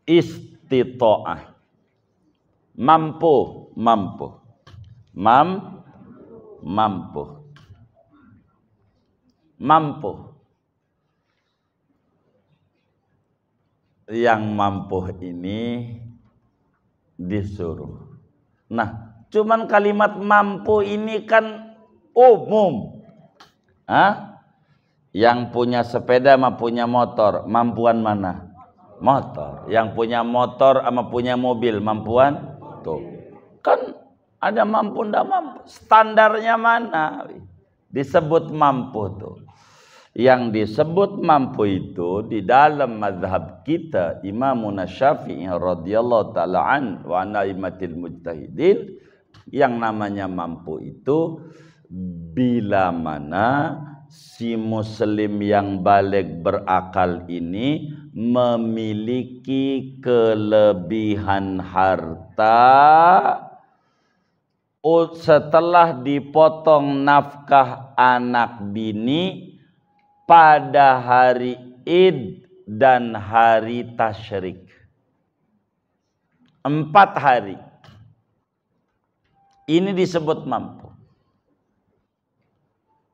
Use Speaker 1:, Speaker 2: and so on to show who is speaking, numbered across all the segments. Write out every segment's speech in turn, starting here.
Speaker 1: istita'ah. Mampu. Yang mampu ini disuruh. Nah, cuman kalimat mampu ini kan umum. Yang punya sepeda sama punya motor, mampuan mana? Motor. Yang punya motor sama punya mobil, mampuan? Tuh. Kan ada mampu ndak mampu. Standarnya mana? Disebut mampu tuh. Yang disebut mampu itu di dalam mazhab kita Imam Syafi'i radhiyallahu taala an wa naimatil mujtahidin, yang namanya mampu itu bila mana si muslim yang baligh berakal ini memiliki kelebihan harta setelah dipotong nafkah anak bini pada hari Id dan hari Tasyrik. 4 hari. Ini disebut mampu.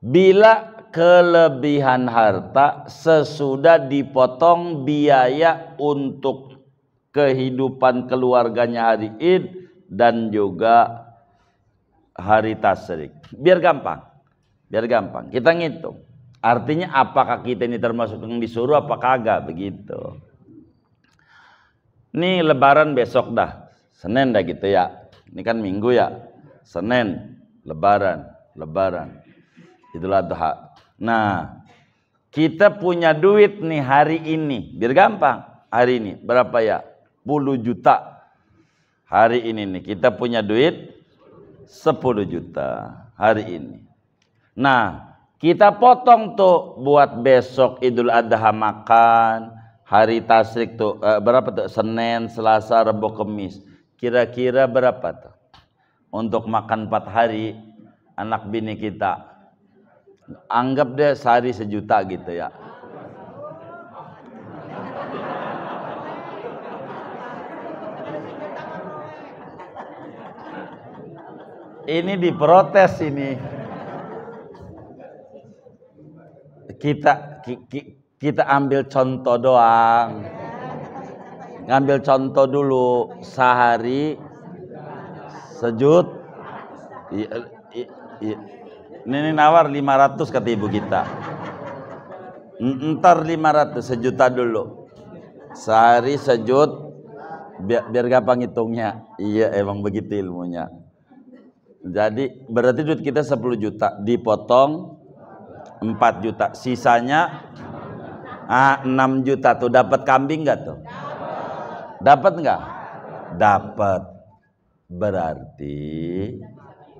Speaker 1: Bila kelebihan harta sesudah dipotong biaya untuk kehidupan keluarganya hari Id dan juga hari Tasyrik. Biar gampang. Kita ngitung. Artinya apakah kita ini termasuk yang disuruh apa kagak, begitu. Nih lebaran besok dah. Senin dah gitu ya. Ini kan Minggu ya. Senin lebaran. Idul Adha. Nah, kita punya duit nih hari ini. Biar gampang. Hari ini berapa ya? 10 juta. Hari ini nih kita punya duit 10 juta hari ini. Nah, kita potong tuh buat besok Idul Adha makan, hari Tasyrik tuh berapa tuh? Senin, Selasa, Rabu, Kamis. Kira-kira berapa tuh? Untuk makan 4 hari anak bini kita. Anggap deh sehari 1 juta gitu ya. Ini diprotes ini. Kita ambil contoh doang. Ngambil contoh dulu, sehari 1 juta. Ini nawar 500 kata ibu kita. Ntar 500, 1 juta dulu. Sehari 1 juta. Biar gampang hitungnya. Iya, emang begitu ilmunya. Jadi berarti duit kita 10 juta dipotong 4 juta, sisanya 6 juta tuh. Dapat kambing nggak tuh? Dapat nggak? Dapat. Berarti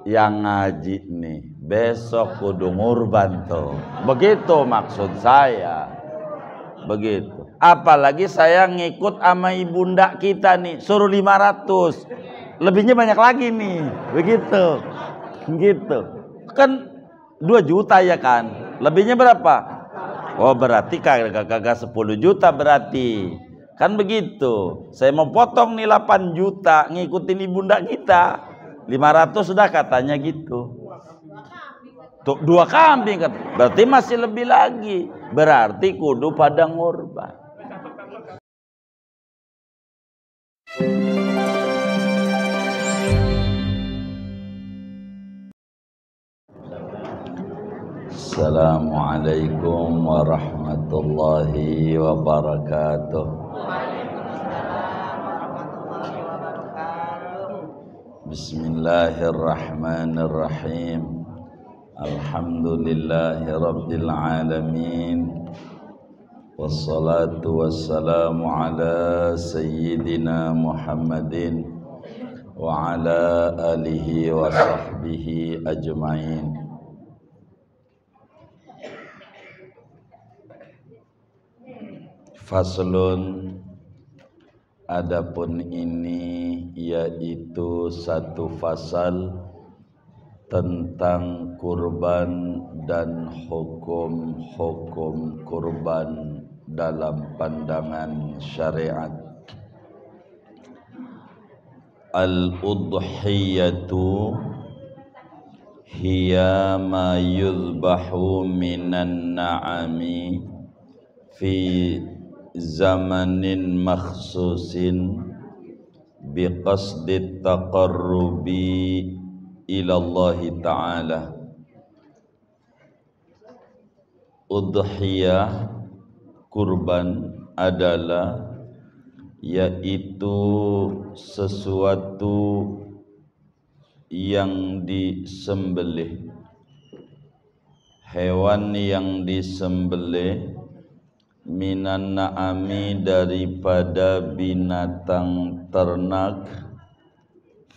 Speaker 1: yang ngaji nih besok kudu ngurban tuh. Begitu maksud saya. Begitu. Apalagi saya ngikut sama ibunda kita nih, suruh 500. Lebihnya banyak lagi nih. Begitu. Gitu. Kan 2 juta ya kan? Lebihnya berapa? Oh, berarti kagak 10 juta berarti. Kan begitu. Saya mau potong nih 8 juta ngikutin ibunda kita. 500 sudah katanya gitu. Tuh 2 kambing. Berarti masih lebih lagi. Berarti kudu pada ngurban. Assalamualaikum warahmatullahi wabarakatuh. Bismillahirrahmanirrahim. Alhamdulillahi rabbil alamin. Wassalatu wassalamu ala sayyidina Muhammadin wa ala alihi wa sahbihi ajma'in. Faslun, adapun ini yaitu satu fasal tentang kurban dan hukum-hukum kurban dalam pandangan syariat. Al-udhiyatu hiya ma yuzbahu minan na'ami fi zamanin makhsusin biqasdi taqarrubi ilallahi ta'ala. Udhiyah, kurban, adalah yaitu sesuatu yang disembelih, hewan yang disembelih, minan na'ami, daripada binatang ternak,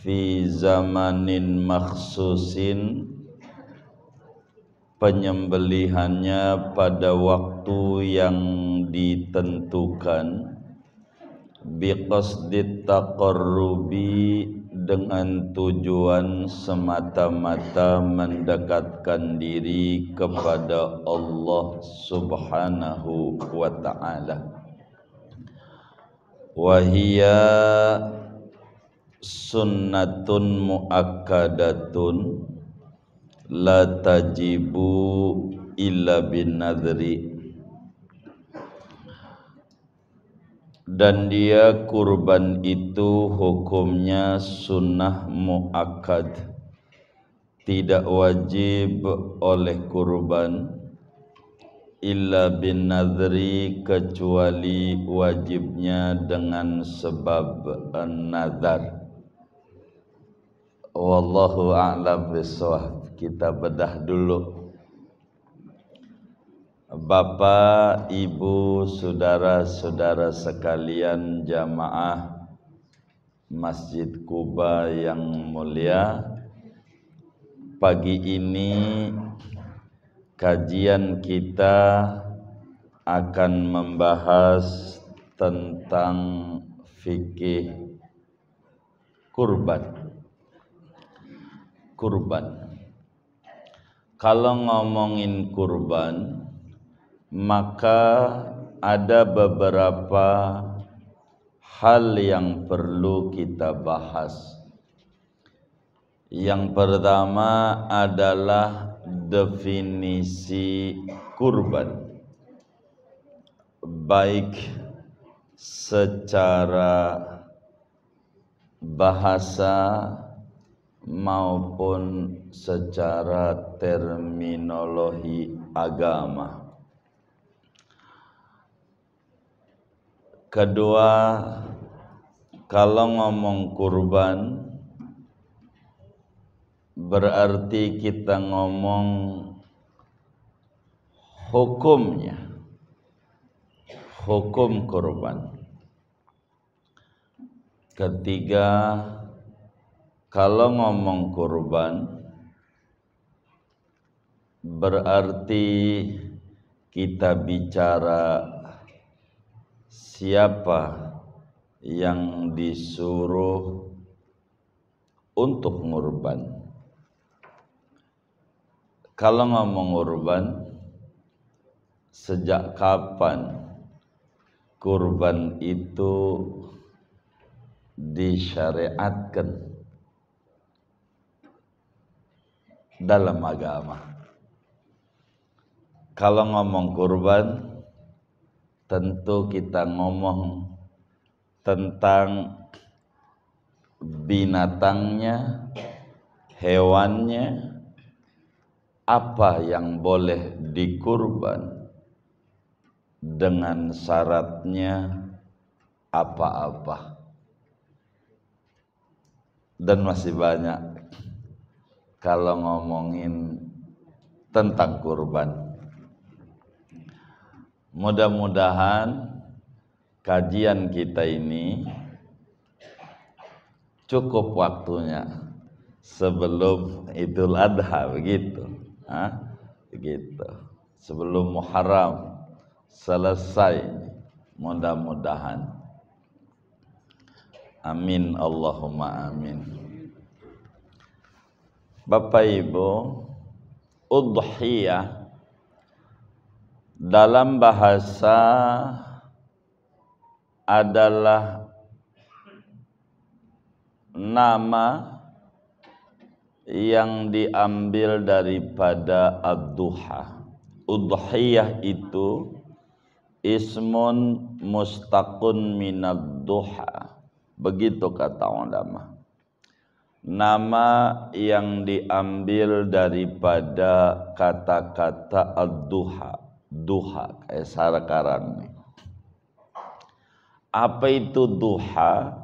Speaker 1: fi zamanin makhsusin, penyembelihannya pada waktu yang ditentukan, biqasdi taqarrubi, dengan tujuan semata-mata mendekatkan diri kepada Allah Subhanahu wa ta'ala. Wahia sunnatun muakkadatun la tajibu illa bin nadri. Dan dia kurban itu hukumnya sunnah muakkad, tidak wajib oleh kurban, illa bin nadri, kecuali wajibnya dengan sebab nazar. Wallahu a'lam bishawab. Kita bedah dulu. Bapak, Ibu, saudara-saudara sekalian jamaah Masjid Quba yang mulia, pagi ini kajian kita akan membahas tentang fikih kurban. Kalau ngomongin kurban, maka ada beberapa hal yang perlu kita bahas. Yang pertama adalah definisi kurban, baik secara bahasa maupun secara terminologi agama. Kedua, kalau ngomong kurban berarti kita ngomong hukumnya, hukum kurban. Ketiga, kalau ngomong kurban berarti kita bicara siapa yang disuruh untuk ngurban. Kalau ngomong ngurban, sejak kapan kurban itu disyariatkan dalam agama? Kalau ngomong kurban, tentu kita ngomong tentang binatangnya, hewannya, apa yang boleh dikurban, dengan syaratnya apa-apa. Dan masih banyak kalau ngomongin tentang kurban. Mudah-mudahan kajian kita ini cukup waktunya sebelum Idul Adha, begitu. Begitu. Sebelum Muharram selesai, mudah-mudahan. Amin Allahumma amin. Bapak Ibu, udhiyah dalam bahasa adalah nama yang diambil daripada ad-duha. Udhiyah itu ismun mustaqun minad duha. Begitu kata ulama. Nama yang diambil daripada kata-kata ad-duha. Duha kayak sekarang nih. Apa itu duha?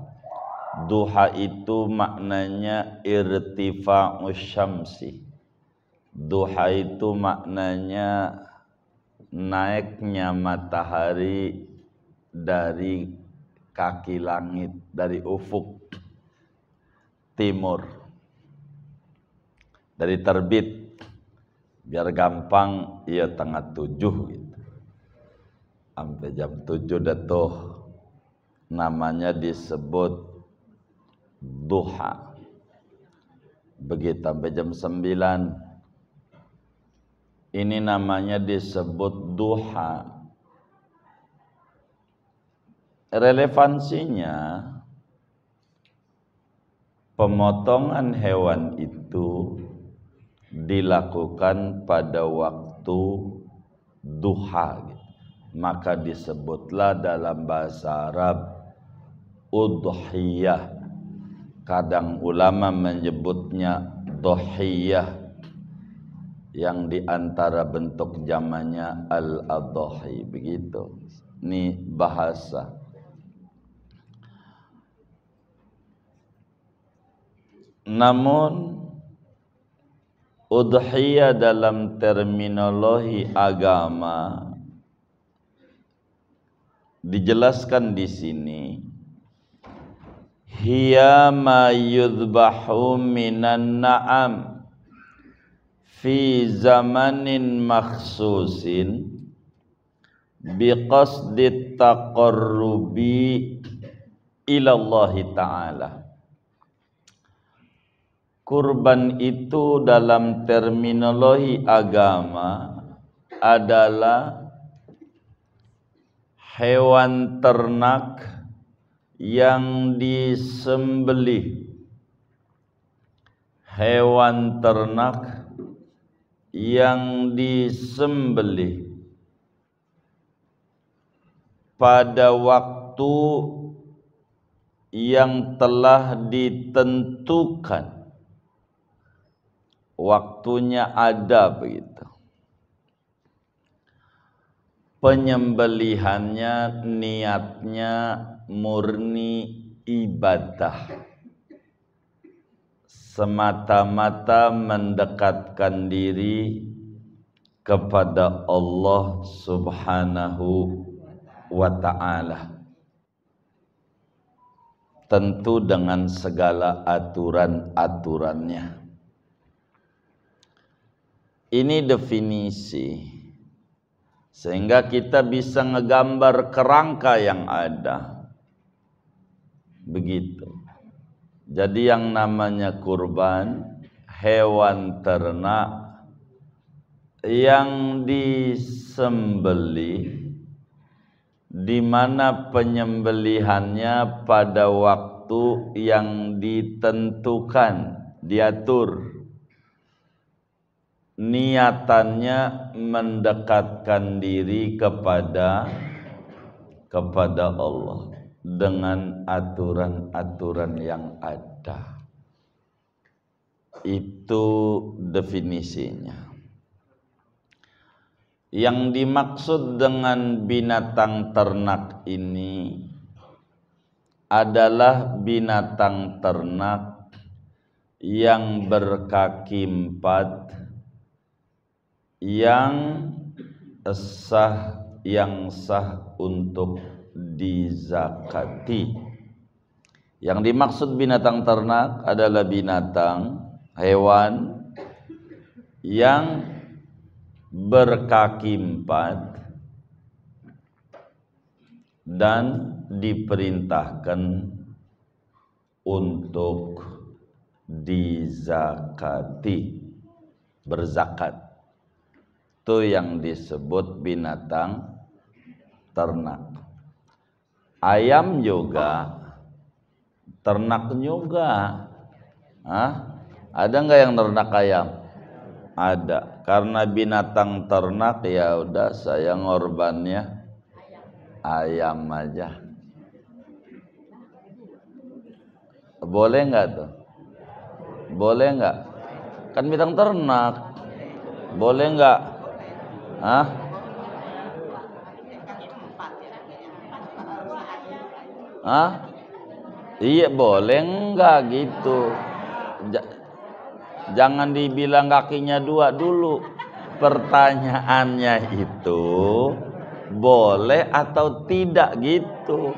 Speaker 1: Duha itu maknanya irtifa'us syamsi. Duha itu maknanya naiknya matahari dari kaki langit, dari ufuk timur, dari terbit. Biar gampang, ya 6:30 gitu. Sampai jam 7 datuh namanya disebut duha. Begitu sampai jam 9 ini namanya disebut duha. Relevansinya, pemotongan hewan itu dilakukan pada waktu duha, maka disebutlah dalam bahasa Arab udhiyah. Kadang ulama menyebutnya dohiyah, yang diantara bentuk jamannya al-adhahi. Begitu. Ini bahasa. Namun udhiyah dalam terminologi agama dijelaskan di sini, hiya ma yudhbahu minan na'am fi zamanin makhsusin biqasdi taqarrubi ilallahi ta'ala. Kurban itu dalam terminologi agama adalah hewan ternak yang disembelih. Hewan ternak yang disembelih pada waktu yang telah ditentukan. Waktunya ada begitu. Penyembelihannya niatnya murni ibadah, semata-mata mendekatkan diri kepada Allah Subhanahu wa ta'ala, tentu dengan segala aturan-aturannya. Ini definisi, sehingga kita bisa ngegambar kerangka yang ada. Begitu. Jadi yang namanya kurban, hewan ternak yang disembelih, di mana penyembelihannya pada waktu yang ditentukan, diatur. Niatannya mendekatkan diri kepada Allah dengan aturan-aturan yang ada. Itu definisinya. Yang dimaksud dengan binatang ternak ini adalah binatang ternak yang berkaki 4, yang sah untuk dizakati. Yang dimaksud binatang ternak adalah binatang hewan yang berkaki 4 dan diperintahkan untuk dizakati, berzakat. Itu yang disebut binatang ternak. Ayam juga ternak juga. Ada nggak yang ternak ayam? Ada. Karena binatang ternak, ya udah saya ngorbannya ayam aja. Boleh nggak tuh? Boleh nggak? Kan binatang ternak. Boleh nggak? Iya, boleh nggak gitu? Jangan dibilang kakinya dua dulu. Pertanyaannya itu boleh atau tidak gitu?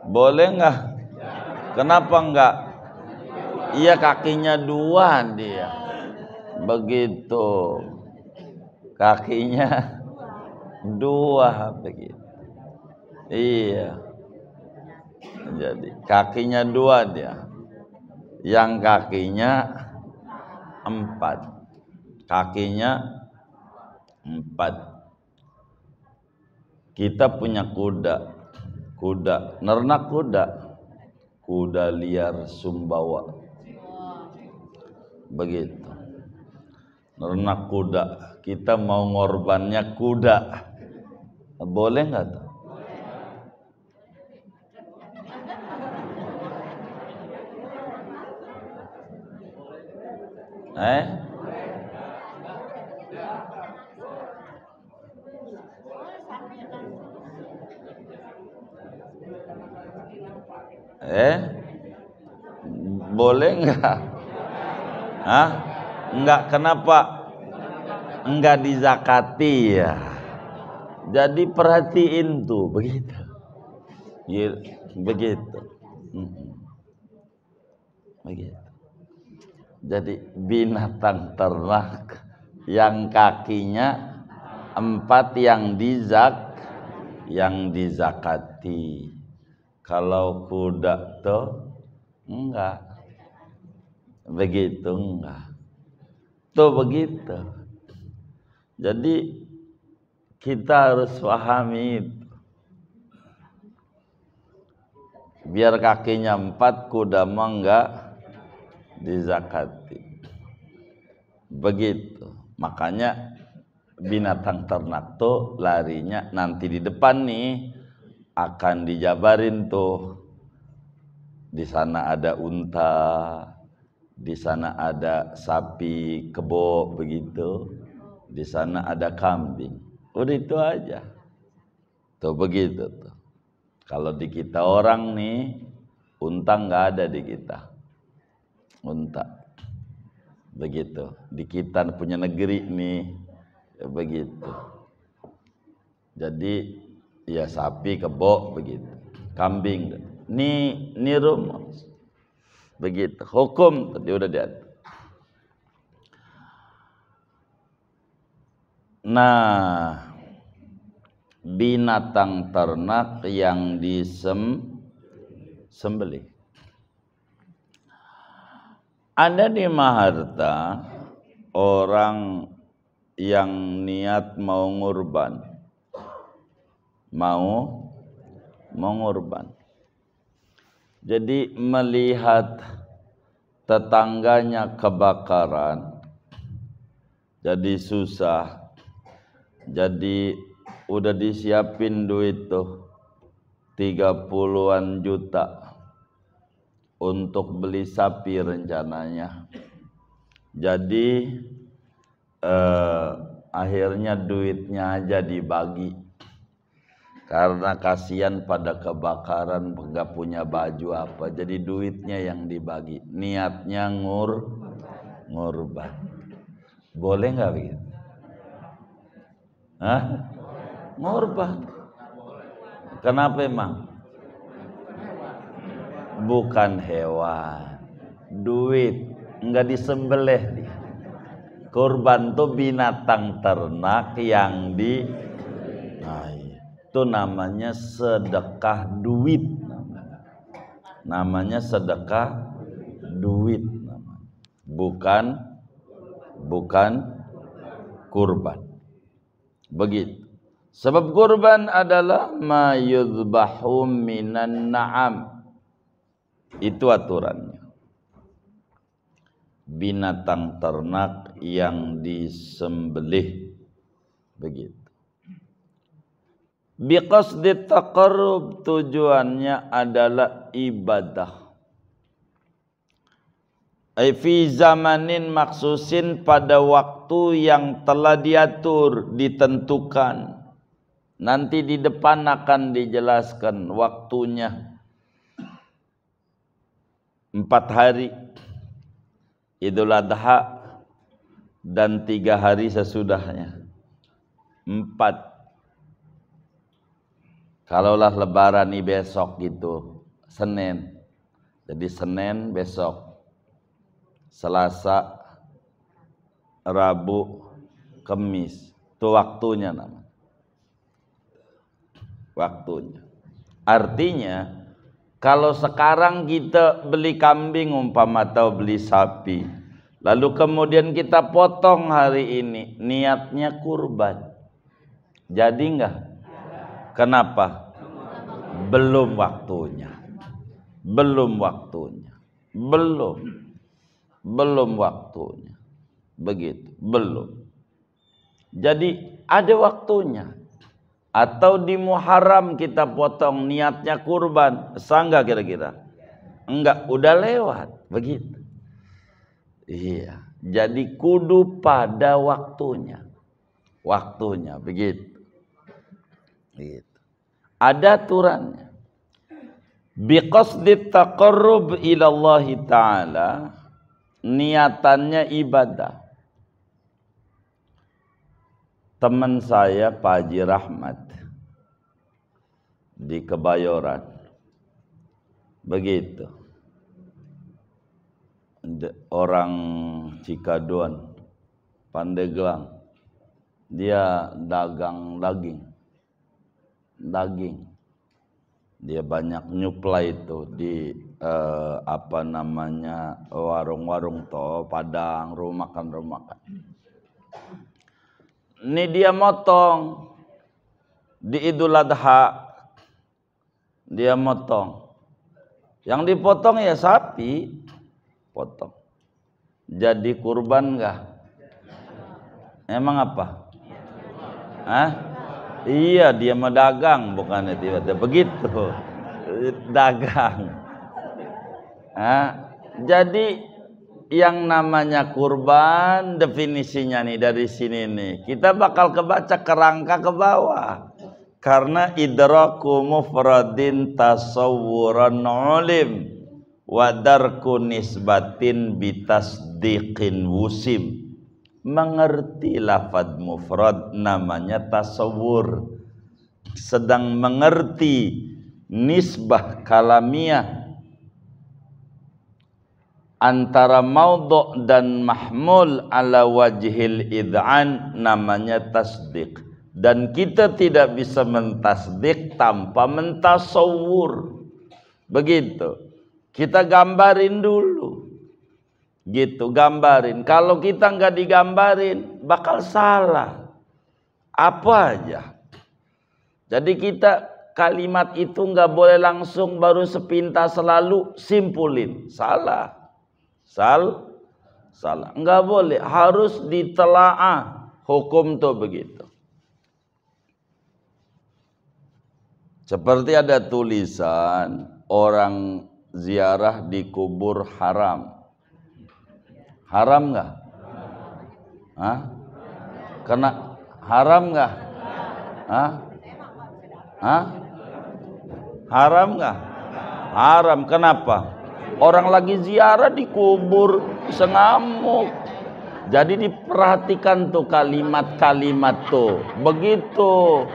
Speaker 1: Boleh nggak? Kenapa nggak? Iya, kakinya dua dia. Begitu. Kakinya dua begitu. Iya. Jadi kakinya dua dia. Yang kakinya empat. Kakinya empat. Kita punya kuda. Nernak kuda liar Sumbawa. Begitu. Nernak kuda. Kita mau ngorbannya kuda. Boleh nggak tuh? Boleh nggak? Enggak, kenapa? Enggak dizakati ya. Jadi perhatiin tuh, begitu. Ya, begitu. Begitu. Jadi binatang ternak yang kakinya empat yang dizakati. Kalau kuda tuh enggak. Begitu enggak. Tuh begitu. Jadi kita harus pahami itu. Biar kakinya empat, kuda mah enggak dizakati. Begitu. Makanya binatang ternak tuh larinya nanti di depan nih akan dijabarin tuh. Di sana ada unta, di sana ada sapi kebo begitu, di sana ada kambing. Udah itu aja. Tuh begitu tuh. Kalau di kita orang nih, unta nggak ada di kita. Unta. Begitu. Di kita punya negeri nih, ya begitu. Jadi ya sapi kebo begitu. Kambing. Ini rumus. Begitu. Hukum tadi udah diatur. Nah, binatang ternak yang disembelih. Ada di Maharta orang yang niat mau ngurban. Mau ngurban. Jadi melihat tetangganya kebakaran, jadi susah. Jadi udah disiapin duit tuh 30-an juta untuk beli sapi rencananya. Jadi akhirnya duitnya aja dibagi. Karena kasihan pada kebakaran, nggak punya baju apa, jadi duitnya yang dibagi. Niatnya ngurban. Boleh nggak begitu? Ngurban. Kenapa emang? Bukan hewan, duit, nggak disembelih dia. Kurban tuh binatang ternak yang itu namanya sedekah duit. Namanya sedekah duit. Bukan kurban. Begitu. Sebab kurban adalah ma yudhbahu minan na'am. Itu aturannya. Binatang ternak yang disembelih. Begitu. Biqasdi taqarrub, tujuannya adalah ibadah. Fi zamanin maksusin, pada waktu yang telah diatur, ditentukan. Nanti di depan akan dijelaskan waktunya. 4 hari Idul Adha dan 3 hari sesudahnya. 4. Kalaulah lebaran nih besok gitu, Senin. Jadi Senin besok, Selasa, Rabu, Kamis. Itu waktunya namanya. Waktunya. Artinya kalau sekarang kita beli kambing umpama atau beli sapi, lalu kemudian kita potong hari ini, niatnya kurban. Jadi enggak? Kenapa? Belum waktunya. Belum waktunya. Belum waktunya. Begitu, belum. Jadi ada waktunya. Atau di Muharram kita potong, niatnya kurban, sah enggak kira-kira? Enggak, udah lewat, begitu. Iya, jadi kudu pada waktunya. Waktunya, begitu. Begitu. Ada aturannya. Biqasdi taqarrub ila Allah Ta'ala, niatannya ibadah. Teman saya Pak Haji Rahmat di Kebayoran, begitu, orang Cikaduan, Pandeglang, dia dagang daging, dia banyak nyuplai itu di warung-warung toh, Padang, rumah makan. Ini dia motong di Idul Adha, dia motong. Yang dipotong ya sapi, potong. Jadi kurban enggak? Emang apa? Hah? Iya, dia medagang, bukannya tiba-tiba begitu. Dagang. Jadi yang namanya kurban, definisinya nih dari sini nih, kita bakal kebaca kerangka ke bawah. Karena idraku mufradin tasawwuran ulim wa darku nisbatin bitasdiqin wusim. Mengerti lafad mufrad namanya tasawwur, sedang mengerti nisbah kalamiah antara maudhu' dan mahmul ala wajhil id'an namanya tasdiq. Dan kita tidak bisa mentasdiq tanpa mentasawwur. Begitu. Kita gambarin dulu. Gitu, gambarin. Kalau kita nggak digambarin, bakal salah. Apa aja. Jadi kita kalimat itu nggak boleh langsung baru sepintas selalu simpulin. Salah. Salah, enggak boleh, harus ditelaah. Hukum tuh begitu. Seperti ada tulisan orang ziarah di kubur haram. Haram enggak? Hah? Kena haram enggak? Hah? Haram enggak? Haram, kenapa? Orang lagi ziarah di kubur bisa ngamuk. Jadi diperhatikan tuh kalimat-kalimat tuh. Begitu.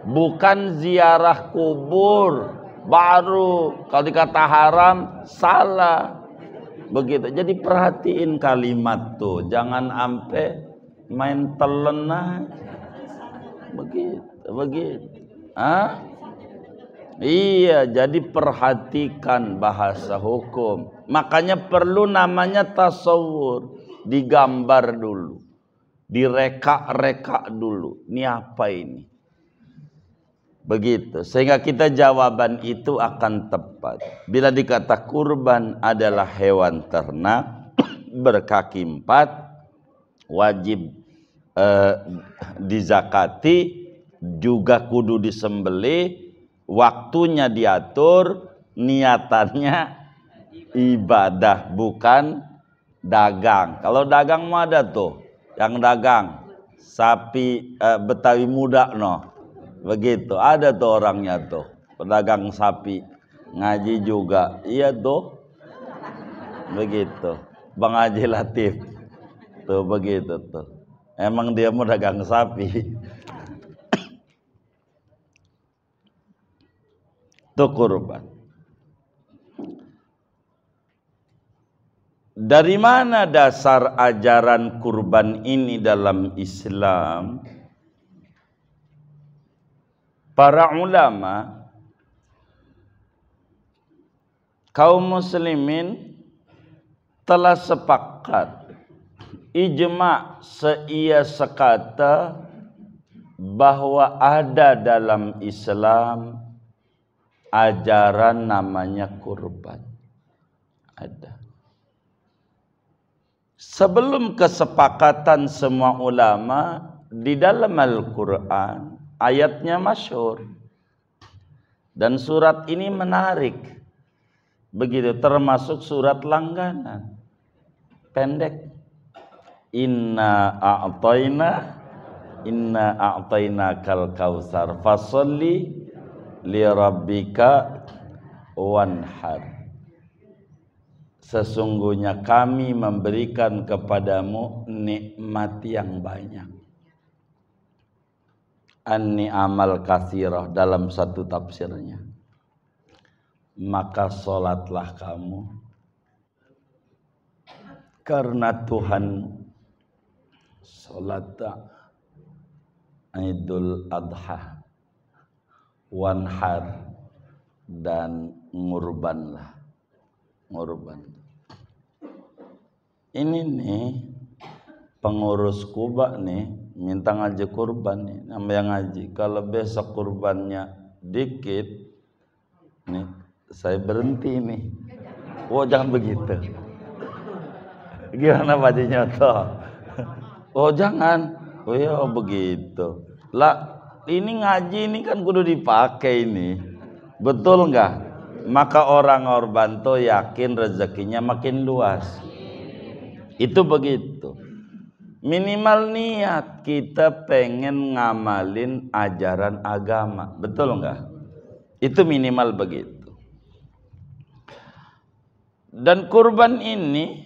Speaker 1: Bukan ziarah kubur baru kalau dikata haram salah. Begitu. Jadi perhatiin kalimat tuh. Jangan sampai main telen aja. Begitu. Iya, jadi perhatikan bahasa hukum. Makanya perlu namanya tasawur, digambar dulu. direka-reka dulu. Ini apa ini? Begitu. Sehingga kita jawaban itu akan tepat. Bila dikata kurban adalah hewan ternak berkaki 4, wajib dizakati, juga kudu disembelih, waktunya diatur, niatannya ibadah bukan dagang. Kalau dagang mah ada tuh yang dagang sapi Betawi muda begitu, ada tuh orangnya tuh pedagang sapi, ngaji juga, iya tuh begitu. Bang Haji Latif tuh begitu tuh, emang dia mau dagang sapi. Tuh kurban. Dari mana dasar ajaran kurban ini dalam Islam? Para ulama, kaum muslimin telah sepakat, ijma' seia sekata bahwa ada dalam Islam ajaran namanya kurban. Ada. Sebelum kesepakatan semua ulama, di dalam Al-Quran ayatnya masyhur, dan surat ini menarik begitu, termasuk surat langganan pendek. Inna a'tayna kal kautsar fasolli li rabbika wanhar. Sesungguhnya kami memberikan kepadamu nikmat yang banyak. An-ni'amal katsirah dalam satu tafsirnya. Maka sholatlah kamu karena Tuhan. Sholat Idul Adha, wanhar, dan ngurbanlah. Ngurban. Ini nih pengurus Kuba nih minta ngaji kurban nih, namanya ngaji. Kalau besok kurbannya dikit nih, saya berhenti nih. Oh jangan begitu. Gimana Pak Haji Nyoto? Oh jangan. Oh ya begitu. Lah ini ngaji ini kan kudu dipakai ini. Betul enggak? Maka orang korban tuh yakin rezekinya makin luas. Itu begitu. Minimal niat kita pengen ngamalin ajaran agama. Betul enggak? Itu minimal begitu. Dan kurban ini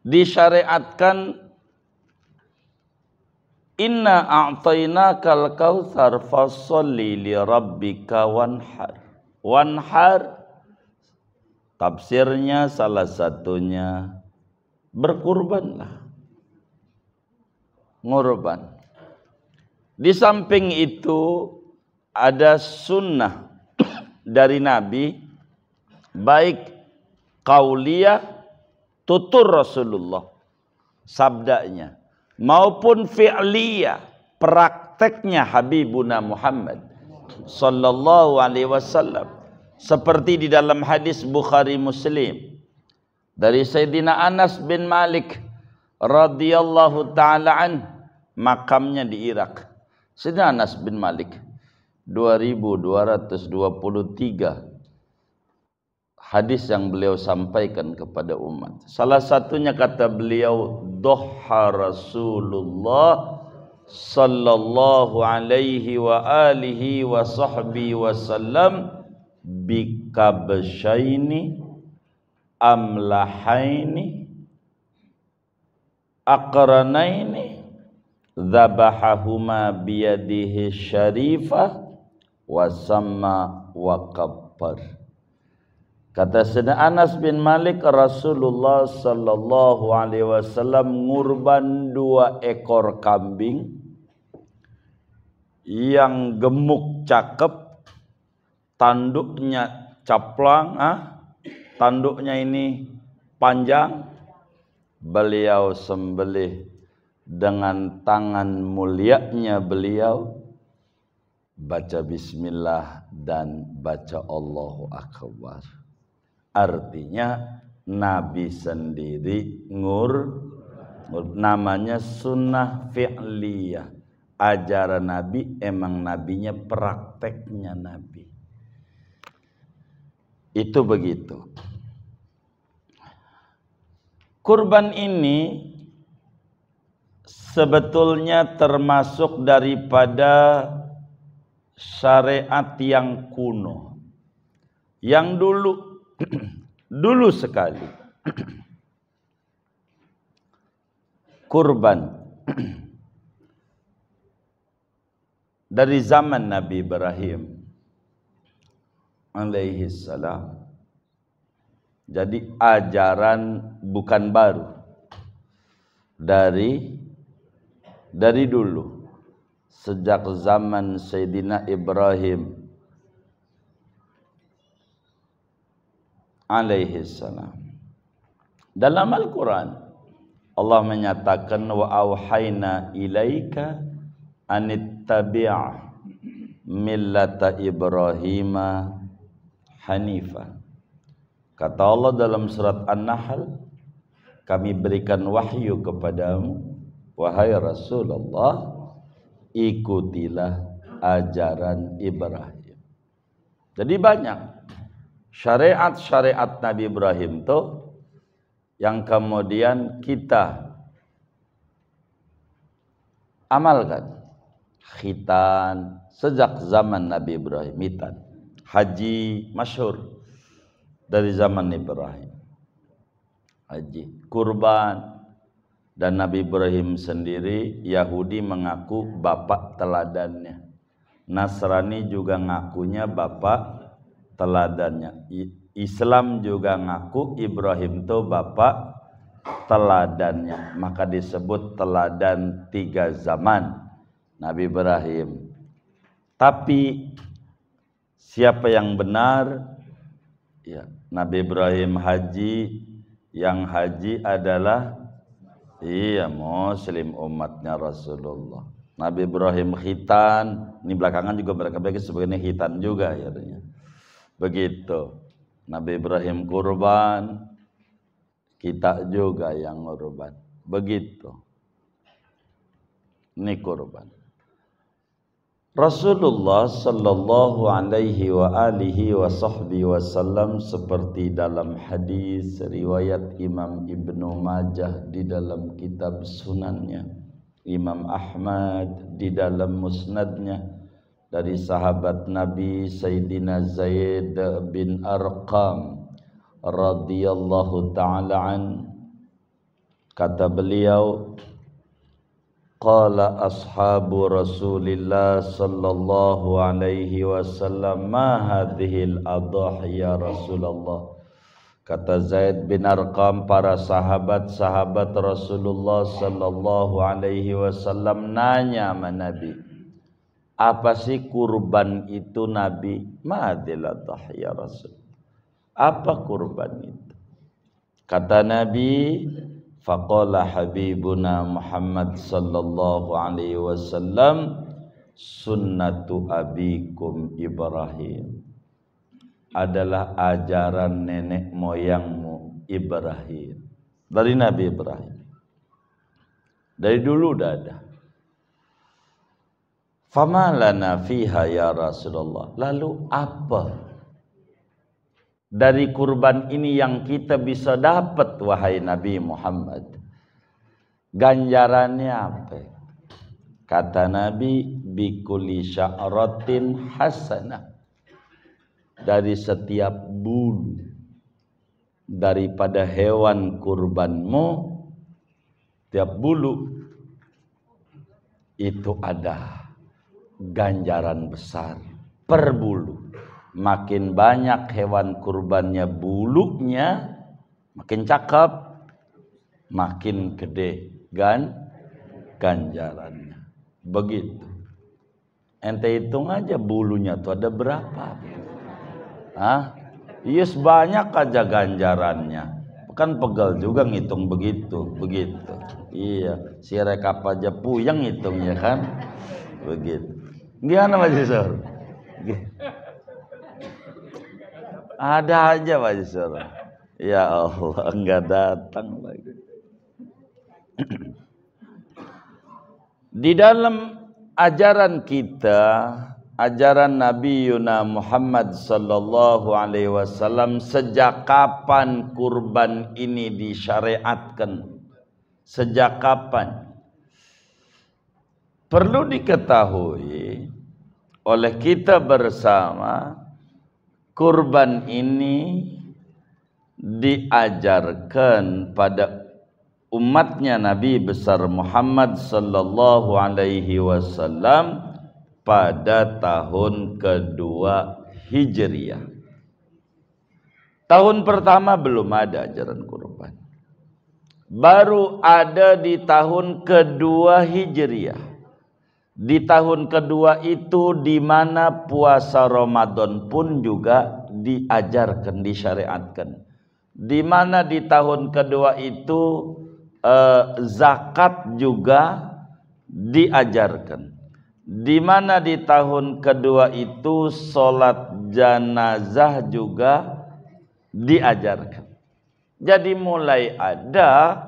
Speaker 1: disyariatkan, inna a'tainakal kautsar fasholli li rabbika wanhar. Wanhar tafsirnya salah satunya berkurbanlah, ngurban. Di samping itu ada sunnah dari Nabi, baik qauliyah, tutur Rasulullah sabdanya, maupun fi'liyah, prakteknya Habibuna Muhammad sallallahu alaihi wasallam, seperti di dalam hadis Bukhari Muslim dari Sayyidina Anas bin Malik radhiyallahu taala an, makamnya di Irak. Sayyidina Anas bin Malik 2223 hadis yang beliau sampaikan kepada umat. Salah satunya kata beliau, doha Rasulullah sallallahu alaihi wa alihi wa sahbihi wasallam bikabshaini amlahaini aqranaini dzabahahuma biyadihi syarifah wa samma wa kabbar. Kata Sayyidina Anas bin Malik, Rasulullah sallallahu alaihi wasallam ngurban 2 ekor kambing yang gemuk cakep, tanduknya caplang, tanduknya ini panjang. Beliau sembelih dengan tangan mulianya beliau baca bismillah dan baca Allahu Akbar. Artinya Nabi sendiri namanya sunnah fi'liyah. Ajaran Nabi emang nabinya prakteknya Nabi. Itu begitu. Kurban ini sebetulnya termasuk daripada syariat yang kuno, yang dulu sekali. Kurban dari zaman Nabi Ibrahim alaihi salam. Jadi ajaran bukan baru, dari dulu, sejak zaman Sayyidina Ibrahim alaihi salam. Dalam Al-Quran Allah menyatakan wa auhayna ilaika anittabi' millata Ibrahima hanifa. Kata Allah dalam surat An-Nahl, kami berikan wahyu kepadamu wahai Rasulullah, ikutilah ajaran Ibrahim. Jadi banyak syariat-syariat Nabi Ibrahim tuh yang kemudian kita amalkan. Khitan sejak zaman Nabi Ibrahim, khitan. Haji masyhur dari zaman Ibrahim. Haji, kurban, dan Nabi Ibrahim sendiri Yahudi mengaku bapak teladannya. Nasrani juga ngakunya bapak teladannya. Islam juga ngaku Ibrahim itu bapak teladannya. Maka disebut teladan 3 zaman Nabi Ibrahim. Tapi siapa yang benar? Ya, Nabi Ibrahim haji, yang haji adalah Muslim umatnya Rasulullah. Nabi Ibrahim khitan, ini belakangan juga mereka bagi sebagai khitan juga ya. Begitu. Nabi Ibrahim kurban, kita juga yang kurban. Begitu. Ini kurban. Rasulullah sallallahu alaihi wa alihi wa sahbihi wasallam seperti dalam hadis riwayat Imam Ibnu Majah di dalam kitab sunannya, Imam Ahmad di dalam musnadnya, dari sahabat Nabi Sayyidina Zaid bin Arqam radhiyallahu ta'ala an, kata beliau, qala ashabu Rasulillah sallallahu alaihi wasallam ma hadhil adhahi ya Rasulullah. Kata Zaid bin Arqam, para sahabat-sahabat Rasulullah sallallahu alaihi wasallam nanya sama Nabi, apa sih kurban itu Nabi? Ma hadhil adhahi ya Rasul, apa kurban itu? Kata Nabi, faqala habibuna Muhammad sallallahu alaihi wasallam, sunnatu abikum Ibrahim, adalah ajaran nenek moyangmu Ibrahim. Dari Nabi Ibrahim, dari dulu udah ada. Fama lana fiha ya Rasulullah, lalu apa dari kurban ini yang kita bisa dapat wahai Nabi Muhammad? Ganjarannya apa? Kata Nabi, bikulli sya'ratin hasanah, dari setiap bulu daripada hewan kurbanmu, tiap bulu itu ada ganjaran besar per bulu. Makin banyak hewan kurbannya bulunya, makin cakep, makin gede ganjarannya. Begitu. Ente hitung aja bulunya tuh ada berapa? Yes, banyak aja ganjarannya. Kan pegal juga ngitung begitu. Iya, si rekap aja puyeng ngitungnya kan. Begitu. Gimana Pak Jisor? Ada aja Pak Jisor. Ya Allah, enggak datang lagi. Di dalam ajaran kita, ajaran Nabi Yuna Muhammad sallallahu alaihi wasallam, sejak kapan kurban ini disyariatkan? Sejak kapan? Perlu diketahui oleh kita bersama, kurban ini diajarkan pada umatnya Nabi besar Muhammad sallallahu alaihi wasallam pada tahun kedua Hijriah. Tahun pertama belum ada ajaran kurban. Baru ada di tahun kedua Hijriah. Di tahun kedua itu di mana puasa Ramadan pun juga diajarkan, disyariatkan. Di mana di tahun kedua itu zakat juga diajarkan. Di mana di tahun kedua itu sholat jenazah juga diajarkan. Jadi mulai ada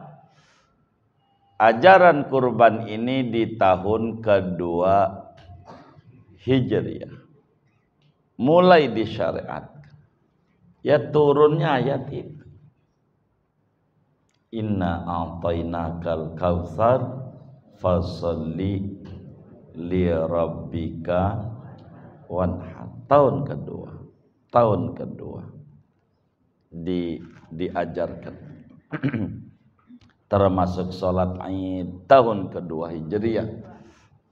Speaker 1: ajaran kurban ini di tahun kedua Hijriah. Mulai disyariatkan. Ya turunnya ayat itu. Inna a'tainakal kautsar fasalli li rabbika wanhar. Tahun kedua diajarkan. Termasuk sholat Id tahun kedua Hijriah,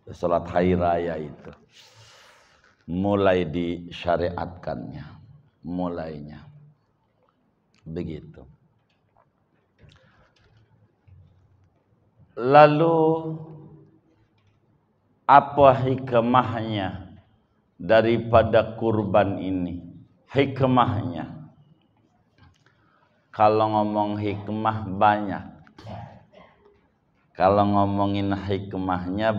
Speaker 1: sholat hari raya itu mulai disyariatkannya, mulainya begitu. Lalu apa hikmahnya daripada kurban ini? Hikmahnya, kalau ngomong hikmah banyak. Kalau ngomongin hikmahnya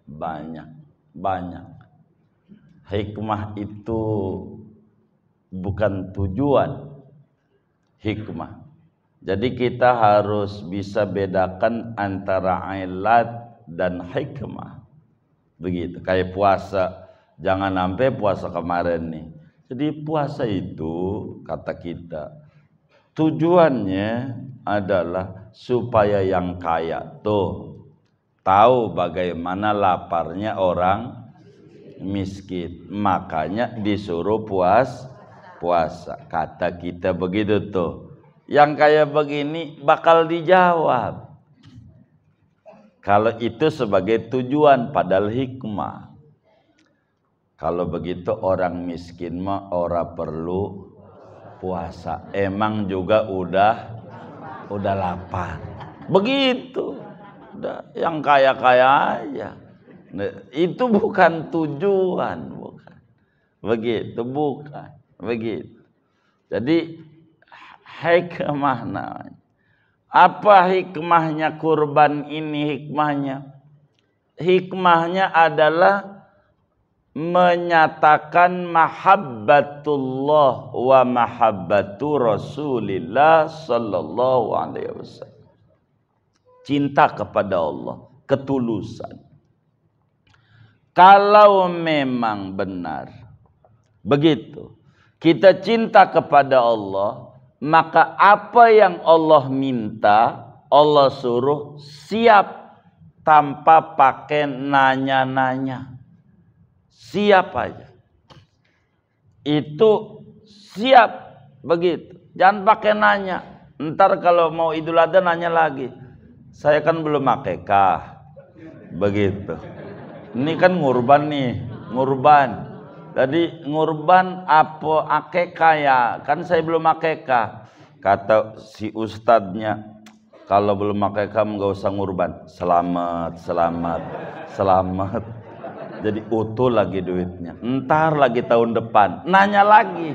Speaker 1: banyak. Hikmah itu bukan tujuan, hikmah. Jadi kita harus bisa bedakan antara ilat dan hikmah. Begitu, kayak puasa. Jangan sampai puasa kemarin nih. Jadi puasa itu kata kita tujuannya adalah supaya yang kaya tuh tahu bagaimana laparnya orang miskin. Makanya disuruh puasa. Kata kita begitu tuh. Yang kayak begini bakal dijawab kalau itu sebagai tujuan, padahal hikmah. Kalau begitu orang miskin mah ora perlu puasa, emang juga udah lapar. Begitu. Udah, yang kaya-kaya aja. Nah, itu bukan tujuan, bukan. Begitu, bukan. Begitu. Jadi hikmah namanya. Apa hikmahnya kurban ini? Hikmahnya adalah menyatakan mahabbatullah wa mahabbatu Rasulillah sallallahu alaihi wasallam. Cinta kepada Allah, ketulusan. Kalau memang benar begitu, kita cinta kepada Allah, maka apa yang Allah minta, Allah suruh siap tanpa pakai nanya-nanya. Siap aja. Itu siap begitu. Jangan pakai nanya. Ntar kalau mau Idul Adha nanya lagi. Saya kan belum akikah. Begitu. Ini kan ngurban nih, ngurban. Jadi ngurban apa akikah ya? Kan saya belum akikah. Kata si ustadznya, kalau belum akikah enggak usah ngurban. Selamat. Jadi utuh lagi duitnya. Entar lagi tahun depan nanya lagi.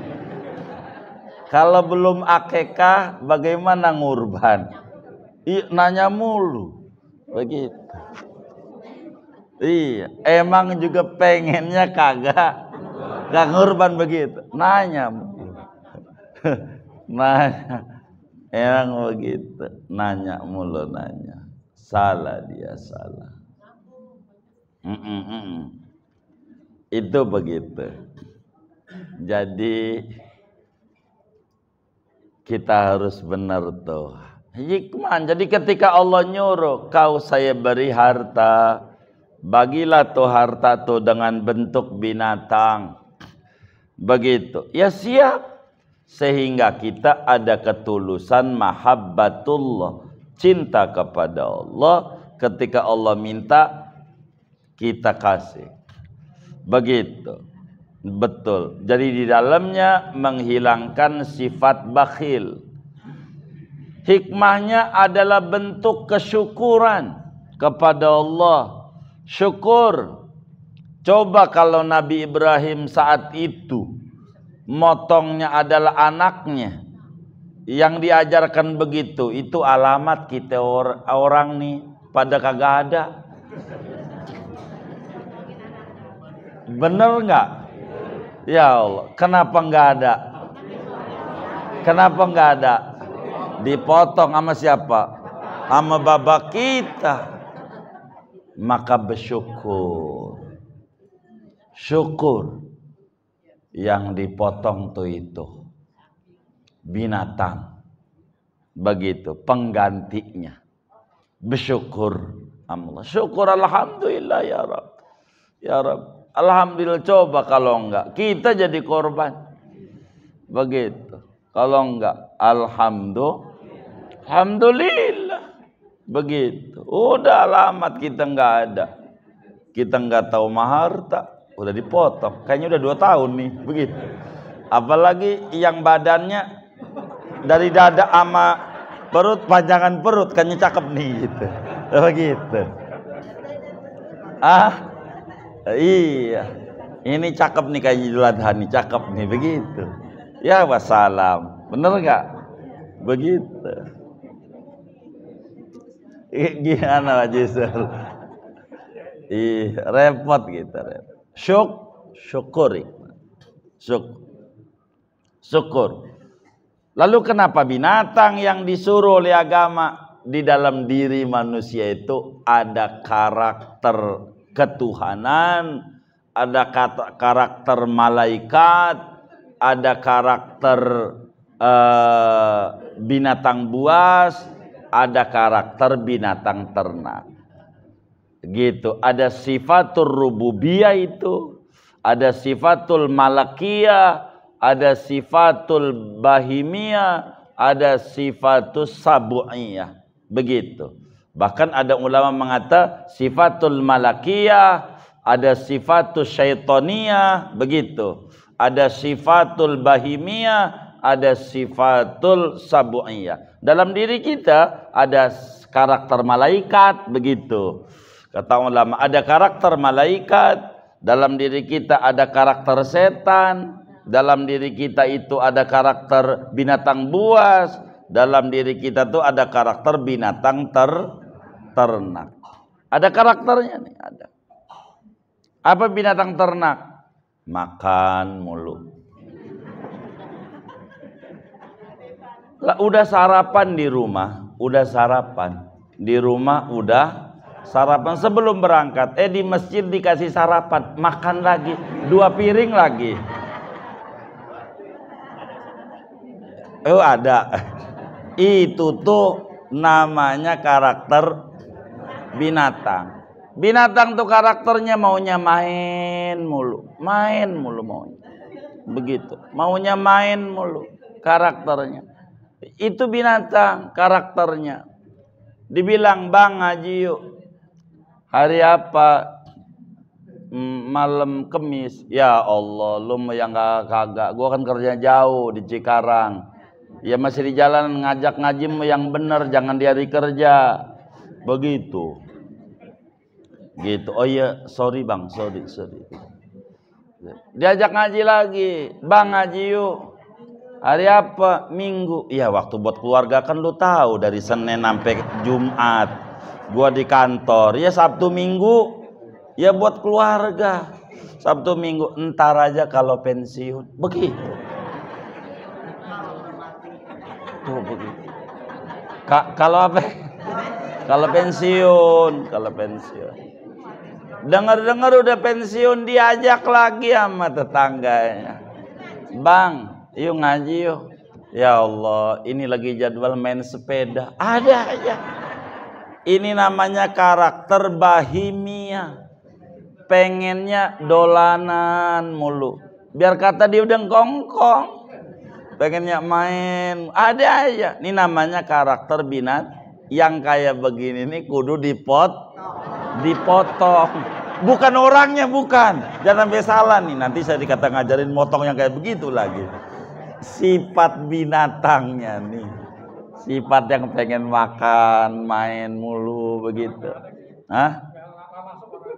Speaker 1: Kalau belum akekah bagaimana ngurban? Nanya mulu. Begitu. Iya, emang juga pengennya kagak ngurban begitu. Nanya mulu. Nanya. Emang begitu. Nanya mulu nanya. Salah dia, salah. Itu begitu. Jadi kita harus benar tuh hikmah. Jadi ketika Allah nyuruh kau saya beri harta, bagilah tuh harta tuh dengan bentuk binatang. Begitu. Ya siap. Sehingga kita ada ketulusan mahabbatullah, cinta kepada Allah. Ketika Allah minta, kita kasih. Begitu. Betul. Jadi di dalamnya menghilangkan sifat bakhil. Hikmahnya adalah bentuk kesyukuran kepada Allah. Syukur. Coba kalau Nabi Ibrahim saat itu motongnya adalah anaknya yang diajarkan begitu, itu alamat kita orang nih pada kagak ada. Bener nggak? Ya Allah, kenapa nggak ada? Kenapa nggak ada? Dipotong sama siapa? Sama babak kita. Maka bersyukur. Syukur. Yang dipotong tuh itu binatang. Begitu penggantinya. Bersyukur Allah. Syukur alhamdulillah ya Rabb. Ya Rabb. Alhamdulillah, coba kalau enggak kita jadi korban. Begitu. Kalau enggak alhamdulillah. Begitu. Udah alamat kita enggak ada. Kita enggak tahu maharta, udah dipotong. Kayaknya udah 2 tahun nih, begitu. Apalagi yang badannya dari dada sama perut, panjangan perut kayaknya cakep nih gitu. Begitu. Iya, ini cakep nih kayak Idul Adha nih, cakep nih, begitu. Ya wassalam, bener nggak? Begitu. Gimana Pak Jisel? Repot gitu, repot. Syukur. Lalu kenapa binatang yang disuruh oleh agama? Di dalam diri manusia itu ada karakter ketuhanan, ada karakter malaikat, ada karakter binatang buas, ada karakter binatang ternak. Gitu. Ada sifatul rububiyah itu, ada sifatul malakiyah, ada sifatul bahimiyah, ada sifatul sabu'iyah. Begitu. Bahkan ada ulama mengata sifatul malakiyah, ada sifatul syaitoniyah, begitu. Ada sifatul bahimiyah, ada sifatul sabu'iyah. Dalam diri kita ada karakter malaikat, begitu. Kata ulama, ada karakter malaikat, dalam diri kita ada karakter setan, dalam diri kita itu ada karakter binatang buas, dalam diri kita tuh ada karakter binatang ternak. Ada karakternya nih, ada. Apa binatang ternak? Makan mulu. Lah, udah sarapan di rumah, udah sarapan. Di rumah udah sarapan sebelum berangkat. Di masjid dikasih sarapan, makan lagi, 2 piring lagi. Ada. Itu tuh namanya karakter binatang. Binatang tuh karakternya maunya main mulu maunya. Begitu. Maunya main mulu karakternya. Itu binatang karakternya. Dibilang, "Bang, ngaji yuk." Hari apa? Malam Kemis. Ya Allah, lu yang kagak. Gua kan kerja jauh di Cikarang. Ya masih di jalan, ngajak ngaji yang bener, jangan di hari kerja. Begitu. Gitu. Oh iya, sorry bang, sorry. Diajak ngaji lagi, "Bang, ngaji yuk." Hari apa? Minggu. Ya waktu buat keluarga kan lu tahu dari Senin sampai Jumat gua di kantor. Ya Sabtu Minggu ya buat keluarga. Sabtu Minggu entar aja kalau pensiun. Begitu. Tuh begitu. Kalau apa? Kalau pensiun. Dengar-dengar udah pensiun diajak lagi sama tetangganya. Bang, yuk ngaji yuk. Ya Allah, ini lagi jadwal main sepeda. Ada aja. Ini namanya karakter bahimia. Pengennya dolanan mulu. Biar kata dia udah ngkongkong. Pengennya main. Ada aja. Ini namanya karakter binat. Yang kayak begini nih kudu dipotong. Bukan orangnya, bukan. Jangan sampai salah nih. Nanti saya dikata ngajarin motong yang kayak begitu lagi. Sifat binatangnya nih. Sifat yang pengen makan, main mulu begitu. Hah?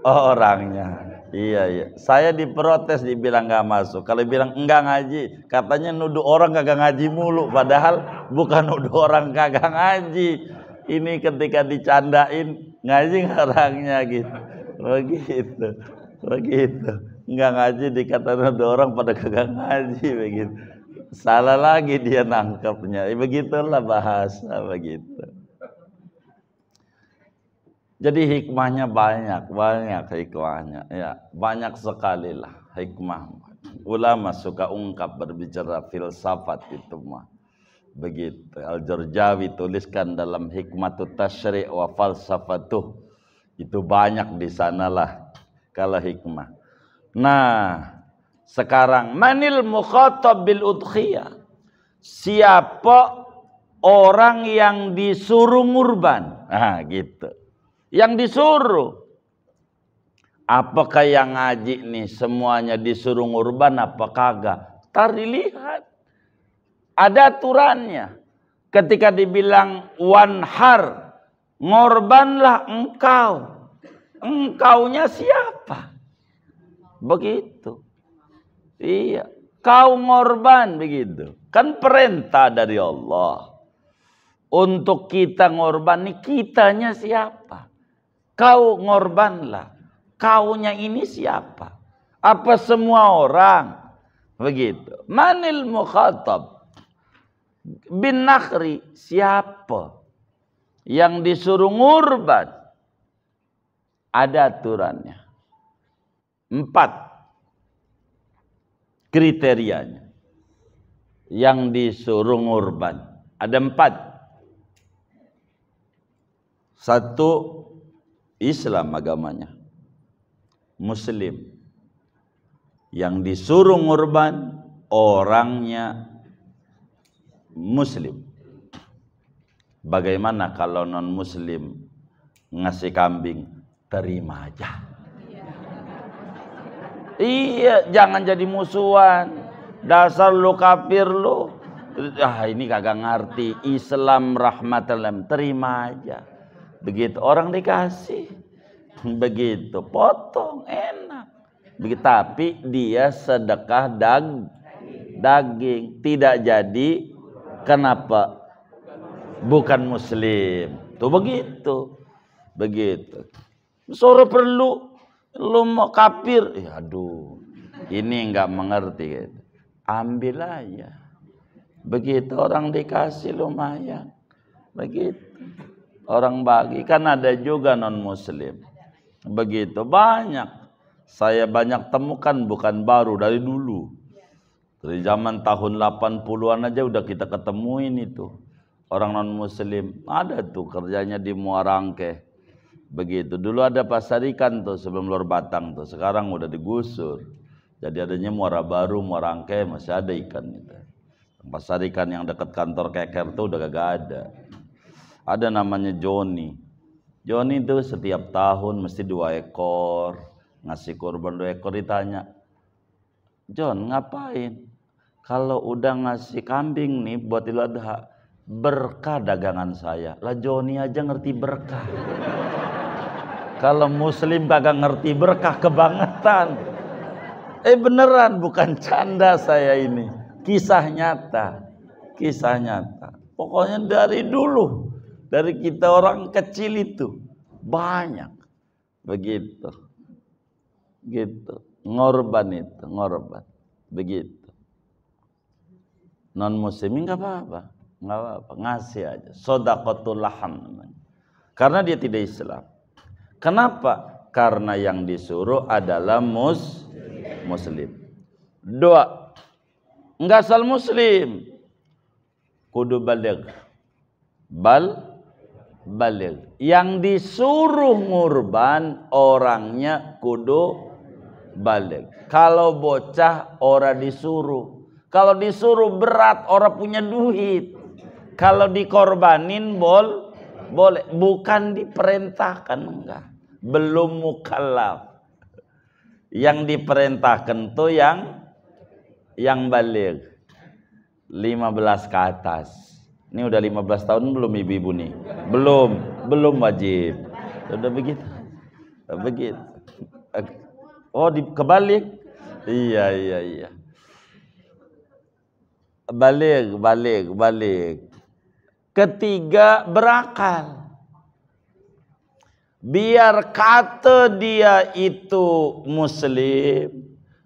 Speaker 1: Oh, orangnya. Iya. Saya diprotes dibilang gak masuk. Kalau bilang enggak ngaji, katanya nuduh orang kagak ngaji mulu. Padahal bukan nuduh orang kagak ngaji. Ini ketika dicandain ngaji orangnya gitu. Begitu. Enggak ngaji dikata nuduh orang pada kagak ngaji begitu. Salah lagi dia nangkepnya. Begitulah bahasa begitu. Jadi hikmahnya banyak hikmahnya. Ya, banyak sekali lah hikmah. Ulama suka ungkap berbicara filsafat itu mah. Begitu. Al-Jarjawi tuliskan dalam Hikmatut Tasyri' wa Falsafatuh. Itu banyak di sanalah kalau hikmah. Nah, sekarang manil mukhatab bil udhiyah. Siapa orang yang disuruh ngurban? Nah, gitu. Yang disuruh. Apakah yang ngaji nih semuanya disuruh ngurban apa kagak? Tar dilihat. Ada aturannya. Ketika dibilang wanhar, ngorbanlah engkau. Engkaunya siapa? Begitu. Iya, kau ngorban begitu. Kan perintah dari Allah. Untuk kita ngorban nih, kitanya siapa? Kau ngorbanlah. Kaunya ini siapa? Apa semua orang? Begitu. Manil mukhatab bin nakhri, siapa yang disuruh ngurban? Ada aturannya. 4 kriterianya yang disuruh ngurban. Ada 4. 1, Islam agamanya, Muslim. Yang disuruh ngurban orangnya Muslim. Bagaimana kalau non Muslim ngasih kambing? Terima aja. Iya, jangan jadi musuhan. Dasar lu kafir lu. Ini kagak ngerti. Islam rahmatan, terima aja. Begitu orang dikasih. Begitu, potong enak. Begitu, tapi dia sedekah daging. Tidak jadi. Kenapa? Bukan Muslim. Tuh begitu. Suruh perlu. Lu mau kafir. Aduh. Ini enggak mengerti. Gitu. Ambil aja. Begitu orang dikasih lumayan. Begitu. Orang bagi. Kan ada juga non Muslim. Begitu. Banyak. Saya banyak temukan bukan baru. Dari dulu. Dari zaman tahun 80-an aja udah kita ketemuin itu. Orang non Muslim. Ada tuh kerjanya di Muara Angke. Begitu. Dulu ada pasar ikan tuh sebelum Lor Batang tuh. Sekarang udah digusur. Jadi adanya Muara Baru, Muara Angke masih ada ikan itu. Pasar ikan yang dekat kantor Keker tuh udah kagak ada. Ada namanya Joni. Joni tuh setiap tahun mesti 2 ekor. Ngasih kurban 2 ekor. Ditanya, John ngapain? Kalau udah ngasih kambing nih buat Idul Adha, berkah dagangan saya. Lah Joni aja ngerti berkah. Kalau Muslim kagak ngerti berkah, kebangetan. Beneran bukan canda saya ini. Kisah nyata. Kisah nyata. Pokoknya dari dulu. Dari kita orang kecil itu. Banyak. Begitu. Gitu. Ngorban itu. Ngorban. Begitu. Non muslimin nggak apa-apa. Nggak apa-apa. Ngasih aja. Shadaqatul laham namanya. Karena dia tidak Islam. Kenapa? Karena yang disuruh adalah muslim. Dua, enggak asal muslim, kudu baligh. Baligh. Yang disuruh ngurban orangnya kudu baligh. Kalau bocah ora disuruh. Kalau disuruh berat, orang punya duit. Kalau dikorbanin boleh, bukan diperintahkan, enggak. Belum mukallaf. Yang diperintahkan tuh yang baligh 15 ke atas. Ini udah 15 tahun belum ibu-ibu nih? Belum wajib. Udah begitu. Begitu. Oh, kebalik. Iya. Balik. Ketiga, berakal. Biar kata dia itu muslim,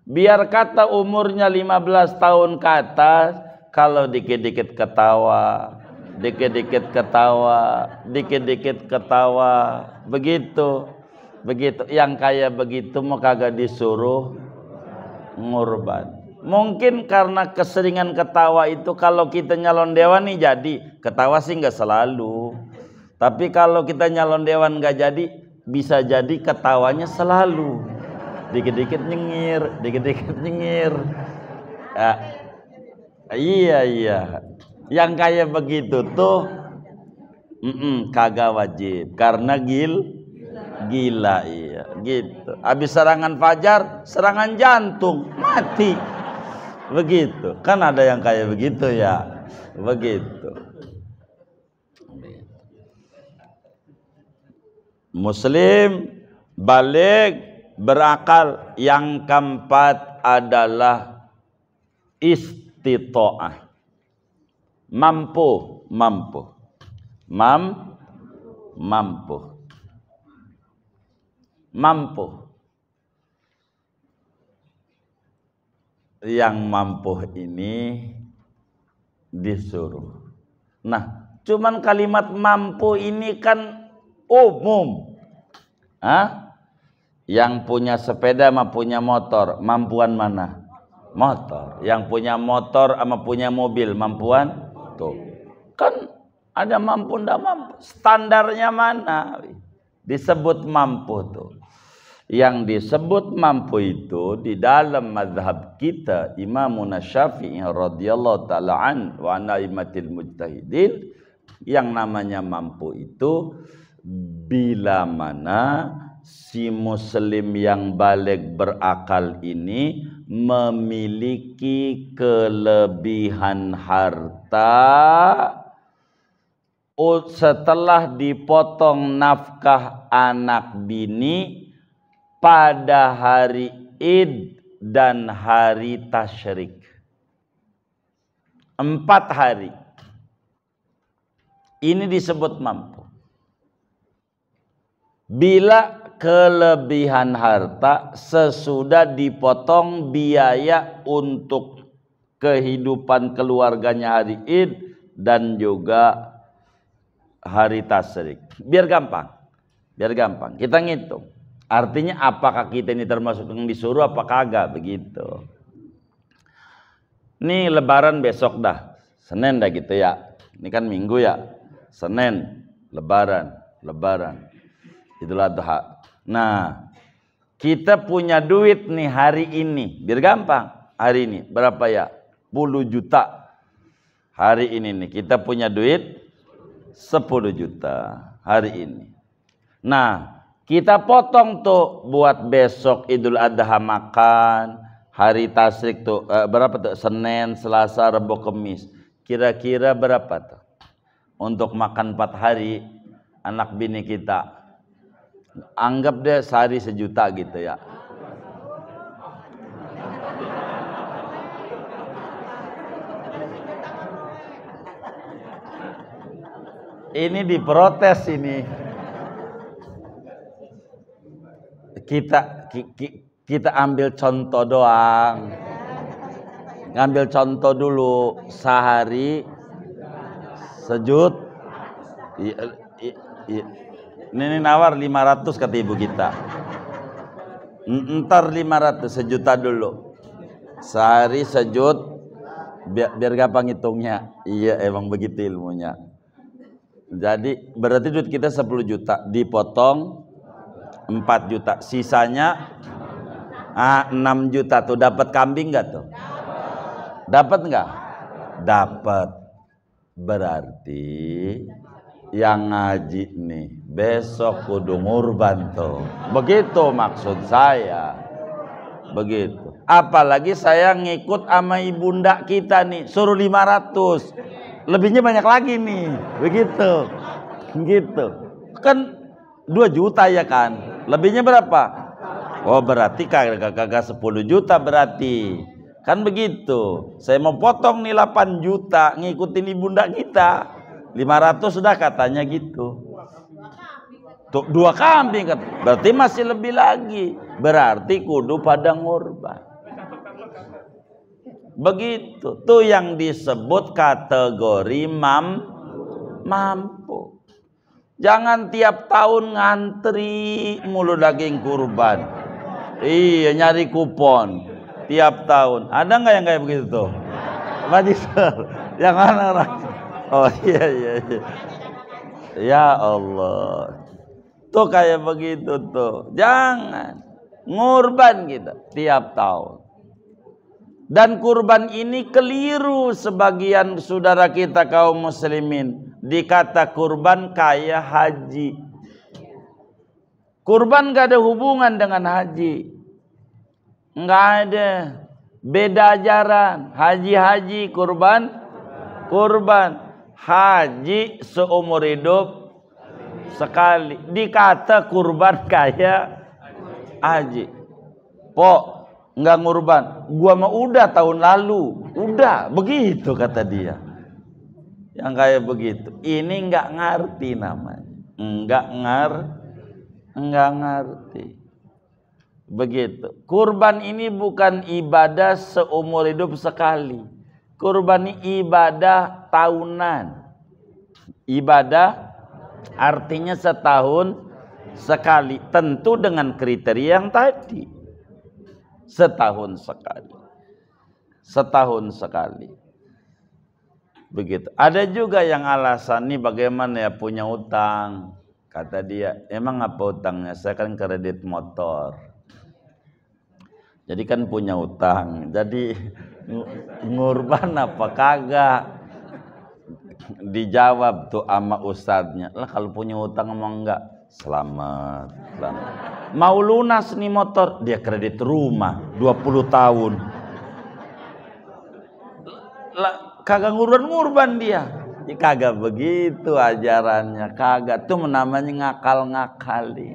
Speaker 1: biar kata umurnya 15 tahun ke atas, kalau dikit-dikit ketawa, begitu. Yang kayak begitu mau kagak disuruh ngurban. Mungkin karena keseringan ketawa itu, kalau kita nyalon dewan nih jadi, ketawa sih nggak selalu. Tapi kalau kita nyalon dewan nggak jadi, bisa jadi ketawanya selalu. Dikit-dikit nyengir. Iya. Yang kayak begitu tuh kagak wajib. Karena gila, iya. Gitu. Habis serangan fajar, serangan jantung, mati. Begitu. Kan ada yang kayak begitu ya. Begitu. Muslim, baligh, berakal. Yang keempat adalah istita'ah. Mampu. Yang mampu ini disuruh. Nah, cuman kalimat mampu ini kan umum. Yang punya sepeda sama punya motor, mampuan mana? Motor. Yang punya motor sama punya mobil, mampuan? Tuh. Kan ada mampu ndak mampu. Standarnya mana? Disebut mampu tuh. Yang disebut mampu itu di dalam mazhab kita, Imam Syafi'i radhiyallahu taala an wa naimatil mujtahidin, yang namanya mampu itu bila mana si muslim yang baligh berakal ini memiliki kelebihan harta setelah dipotong nafkah anak bini pada hari Id dan hari Tasyrik. 4 hari. Ini disebut mampu. Bila kelebihan harta sesudah dipotong biaya untuk kehidupan keluarganya hari Id dan juga hari Tasyrik. Biar gampang. Kita ngitung. Artinya apakah kita ini termasuk yang disuruh apa kagak, begitu. Ini lebaran besok dah. Senin dah gitu ya. Ini kan Minggu ya. Senin lebaran. Idul Adha. Nah, kita punya duit nih hari ini. Biar gampang. Hari ini berapa ya? 10 juta. Hari ini nih kita punya duit 10 juta hari ini. Nah, kita potong tuh buat besok Idul Adha makan, hari Tasyrik tuh berapa tuh? Senin, Selasa, Rabu, Kamis. Kira-kira berapa tuh? Untuk makan 4 hari anak bini kita. Anggap deh sehari 1 juta gitu ya. Ini diprotes ini. Kita ambil contoh doang. Ngambil contoh dulu, sehari sejut. Ini nawar 500 kata ibu kita. Ntar 500, sejuta dulu. Sehari sejut, biar gampang hitungnya. Iya, emang begitu ilmunya. Jadi berarti duit kita 10 juta, dipotong 4 juta, sisanya 6 juta. Tuh dapat kambing nggak tuh? Dapat nggak? Dapat. Berarti yang ngaji nih besok kudu ngurban tuh. Begitu maksud saya. Begitu. Apalagi saya ngikut sama ibunda kita nih, suruh 500. Lebihnya banyak lagi nih. Begitu. Gitu. Kan 2 juta ya kan? Lebihnya berapa? Oh, berarti kagak 10 juta berarti. Kan begitu. Saya mau potong nih 8 juta ngikutin ibunda kita. 500 sudah katanya gitu. Tuh 2 kambing kan. Berarti masih lebih lagi. Berarti kudu pada ngurban. Begitu. Tuh yang disebut kategori mampu. Jangan tiap tahun ngantri mulu daging kurban. Iya, nyari kupon tiap tahun. Ada nggak yang kayak begitu tuh? Magister, yang mana orang? Oh iya. Ya Allah. Tuh kayak begitu tuh. Jangan ngurban kita tiap tahun. Dan kurban ini keliru sebagian saudara kita kaum muslimin. Dikata kurban kayak haji. Kurban gak ada hubungan dengan haji. Nggak ada. Beda ajaran. Haji, kurban. Haji seumur hidup sekali. Dikata kurban kayak haji. Pok, nggak ngurban. Gua mah udah tahun lalu. Udah, begitu kata dia. Yang kayak begitu. Ini nggak ngerti namanya. Nggak ngerti. Begitu. Kurban ini bukan ibadah seumur hidup sekali. Kurban ini ibadah tahunan. Ibadah artinya setahun sekali. Tentu dengan kriteria yang tadi. Setahun sekali. Begitu. Ada juga yang alasan nih bagaimana ya punya utang. Kata dia, emang apa utangnya? Saya kan kredit motor. Jadi kan punya utang. Jadi ngurban apa kagak? Dijawab tuh sama ustadznya. Lah kalau punya utang emang enggak? Selamat. Mau lunas nih motor, dia kredit rumah 20 tahun. Lah kagak ngurban dia. Ya, kagak begitu ajarannya, kagak. Tuh namanya ngakal-ngakali.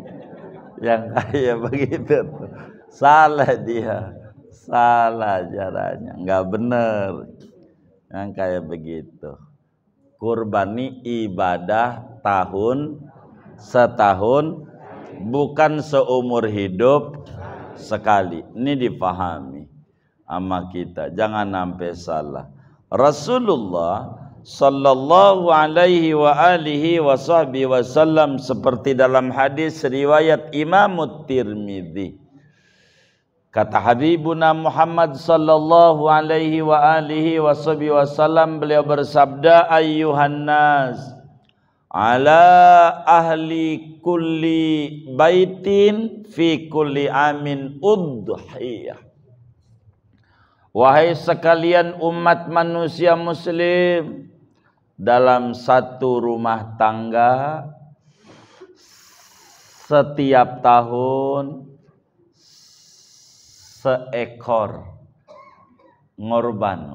Speaker 1: Yang kayak begitu tuh. Salah dia. Salah ajarannya, nggak bener. Yang kayak begitu. Kurban ini ibadah setahun, bukan seumur hidup sekali. Ini dipahami sama kita, jangan sampai salah. Rasulullah sallallahu alaihi wa alihi wa sahbihi wasallam seperti dalam hadis riwayat Imam Tirmidzi, kata Habibuna Muhammad sallallahu alaihi wa alihi wa sahbihi wasallam, beliau bersabda, ayyuhan nas, ala ahli kulli baitin fi kulli amin udhiyah. Wahai sekalian umat manusia muslim, dalam satu rumah tangga setiap tahun seekor ngorban.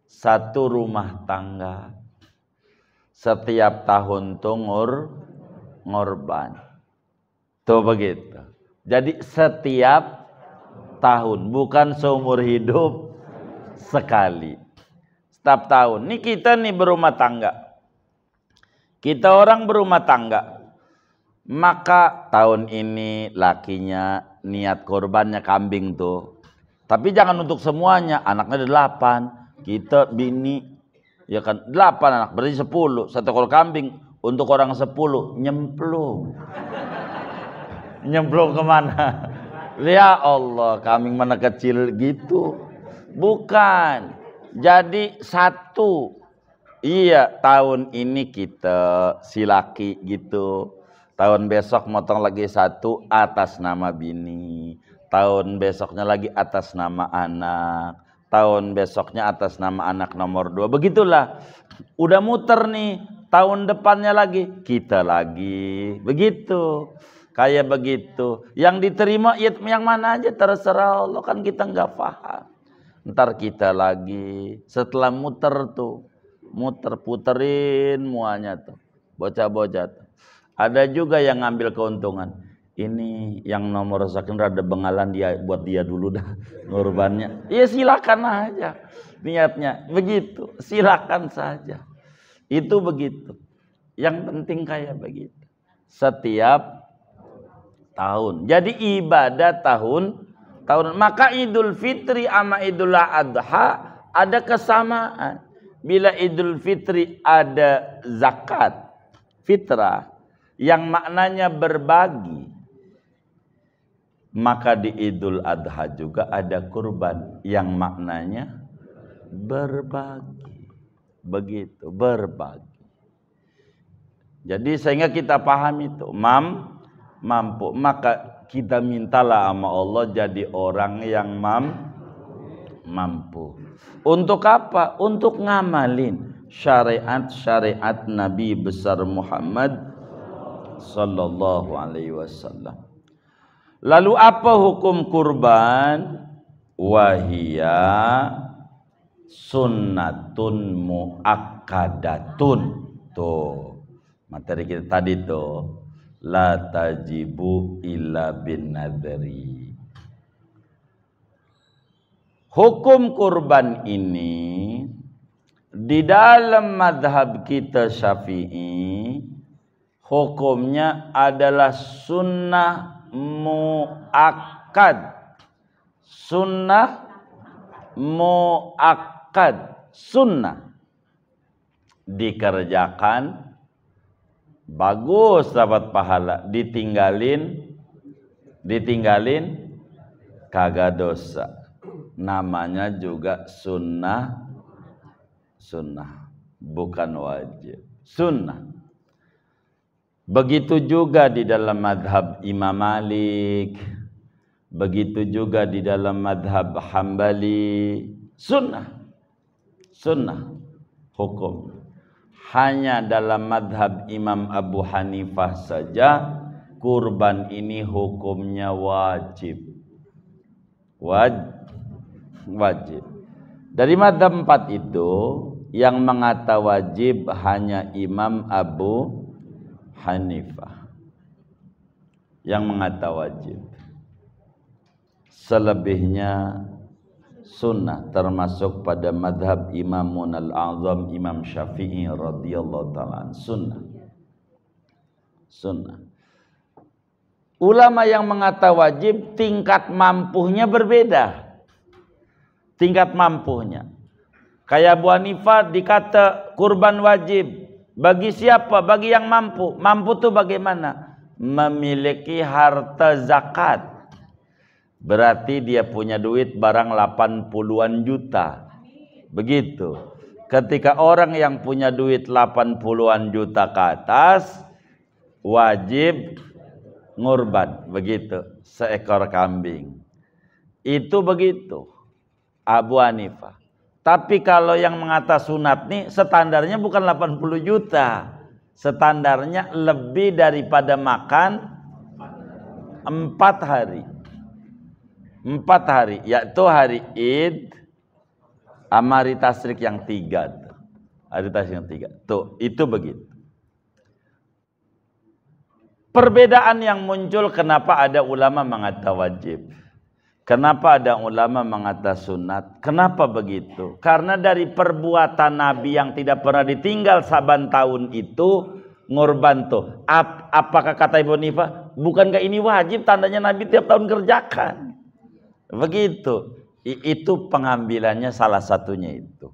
Speaker 1: Satu rumah tangga setiap tahun tuh ngorban. Tuh begitu. Jadi setiap tahun, bukan seumur hidup sekali. Tiap tahun. Nih kita nih berumah tangga. Kita orang berumah tangga. Maka tahun ini lakinya niat korbannya kambing tuh. Tapi jangan untuk semuanya. Anaknya ada 8. Kita bini ya kan 8 anak, berarti 10. 1 ekor kambing untuk orang 10 nyemplung. Nyemplung kemana? Ya Allah, kambing mana kecil gitu. Bukan. Jadi 1. Iya, tahun ini kita si laki gitu. Tahun besok motong lagi 1 atas nama bini. Tahun besoknya lagi atas nama anak. Tahun besoknya atas nama anak nomor 2. Begitulah. Udah muter nih. Tahun depannya lagi kita lagi. Begitu. Kayak begitu. Yang diterima ya yang mana aja terserah Allah, kan kita nggak paham. Ntar kita lagi setelah muter tuh, muter puterin muanya tuh, bocah-bocah tuh. Ada juga yang ngambil keuntungan. Ini yang nomor sekian rada bengalan, dia buat dia dulu dah ngorbannya. Ya silakan aja niatnya begitu, silakan saja. Itu begitu. Yang penting kayak begitu. Setiap tahun. Jadi ibadah tahun. Maka Idul Fitri sama Idul Adha ada kesamaan. Bila Idul Fitri ada zakat fitrah yang maknanya berbagi, maka di Idul Adha juga ada kurban yang maknanya berbagi. Begitu, berbagi. Jadi sehingga kita paham itu, mampu, maka kita mintalah sama Allah jadi orang yang mampu. Untuk apa? Untuk ngamalin syariat-syariat Nabi besar Muhammad sallallahu alaihi wasallam. Lalu apa hukum kurban? Wahia sunnatun muakkadatun. Tuh materi kita tadi tuh. La tajibu illa bin nadri. Hukum kurban ini di dalam madhab kita Syafi'i hukumnya adalah sunnah muakkad. Sunnah muakkad. Sunnah dikerjakan bagus dapat pahala, ditinggalin kagak dosa. Namanya juga sunnah, bukan wajib, sunnah. Begitu juga di dalam madhab Imam Malik, begitu juga di dalam madhab Hambali, sunnah hukum. Hanya dalam madhab Imam Abu Hanifah saja kurban ini hukumnya wajib. Wajib. Dari madhab 4 itu yang mengata wajib hanya Imam Abu Hanifah yang mengata wajib. Selebihnya sunnah, termasuk pada madhab Imamun al-Azam Imam Syafi'i radhiyallahu ta'ala sunnah. Ulama yang mengata wajib tingkat mampunya berbeda. Tingkat mampunya. Kayak Abu Hanifah dikata kurban wajib. Bagi siapa? Bagi yang mampu. Mampu itu bagaimana? Memiliki harta zakat. Berarti dia punya duit barang 80-an juta. Begitu. Ketika orang yang punya duit 80-an juta ke atas, wajib ngurban. Begitu. Seekor kambing. Itu begitu. Abu Hanifah. Tapi kalau yang mengata sunat nih, standarnya bukan 80 juta. Standarnya lebih daripada makan 4 hari. 4 hari, yaitu hari Id sama hari Tasyrik yang 3. Hari Tasyrik yang 3. Tuh, itu begitu. Perbedaan yang muncul kenapa ada ulama mengata wajib. Kenapa ada ulama mengatakan sunat? Kenapa begitu? Karena dari perbuatan Nabi yang tidak pernah ditinggal saban tahun itu ngurban tuh. Apakah kata Ibu Nifah? Bukankah ini wajib? Tandanya Nabi tiap tahun kerjakan. Begitu. Itu pengambilannya salah satunya itu.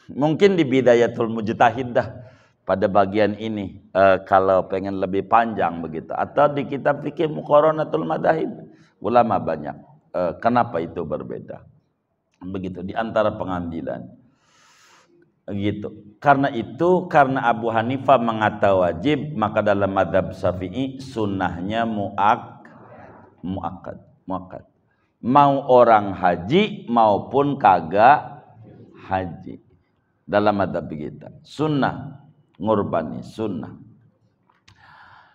Speaker 1: Mungkin di Bidayatul Mujtahid dah pada bagian ini kalau pengen lebih panjang begitu. Atau di kitab fikih Muqaranatul Madzahib ulama banyak. Kenapa itu berbeda? Begitu di antara pengambilan. Gitu. Karena karena Abu Hanifah mengatakan wajib, maka dalam mazhab Syafi'i sunnahnya muakkad. Mau orang haji maupun kagak haji. Dalam mazhab kita, sunnah ngurbani sunnah.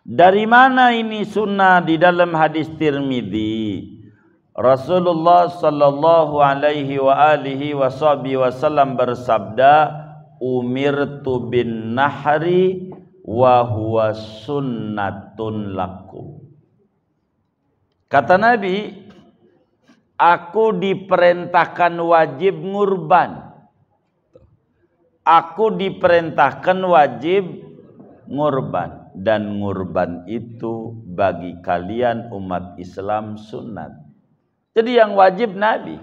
Speaker 1: Dari mana ini sunnah? Di dalam hadis Tirmidzi, Rasulullah sallallahu alaihi wa alihi wasallam bersabda, umirtu bin nahri wa huwa sunnatun lakum. Kata Nabi, aku diperintahkan wajib ngurban. Aku diperintahkan wajib ngurban, dan ngurban itu bagi kalian umat Islam sunat. Jadi yang wajib Nabi,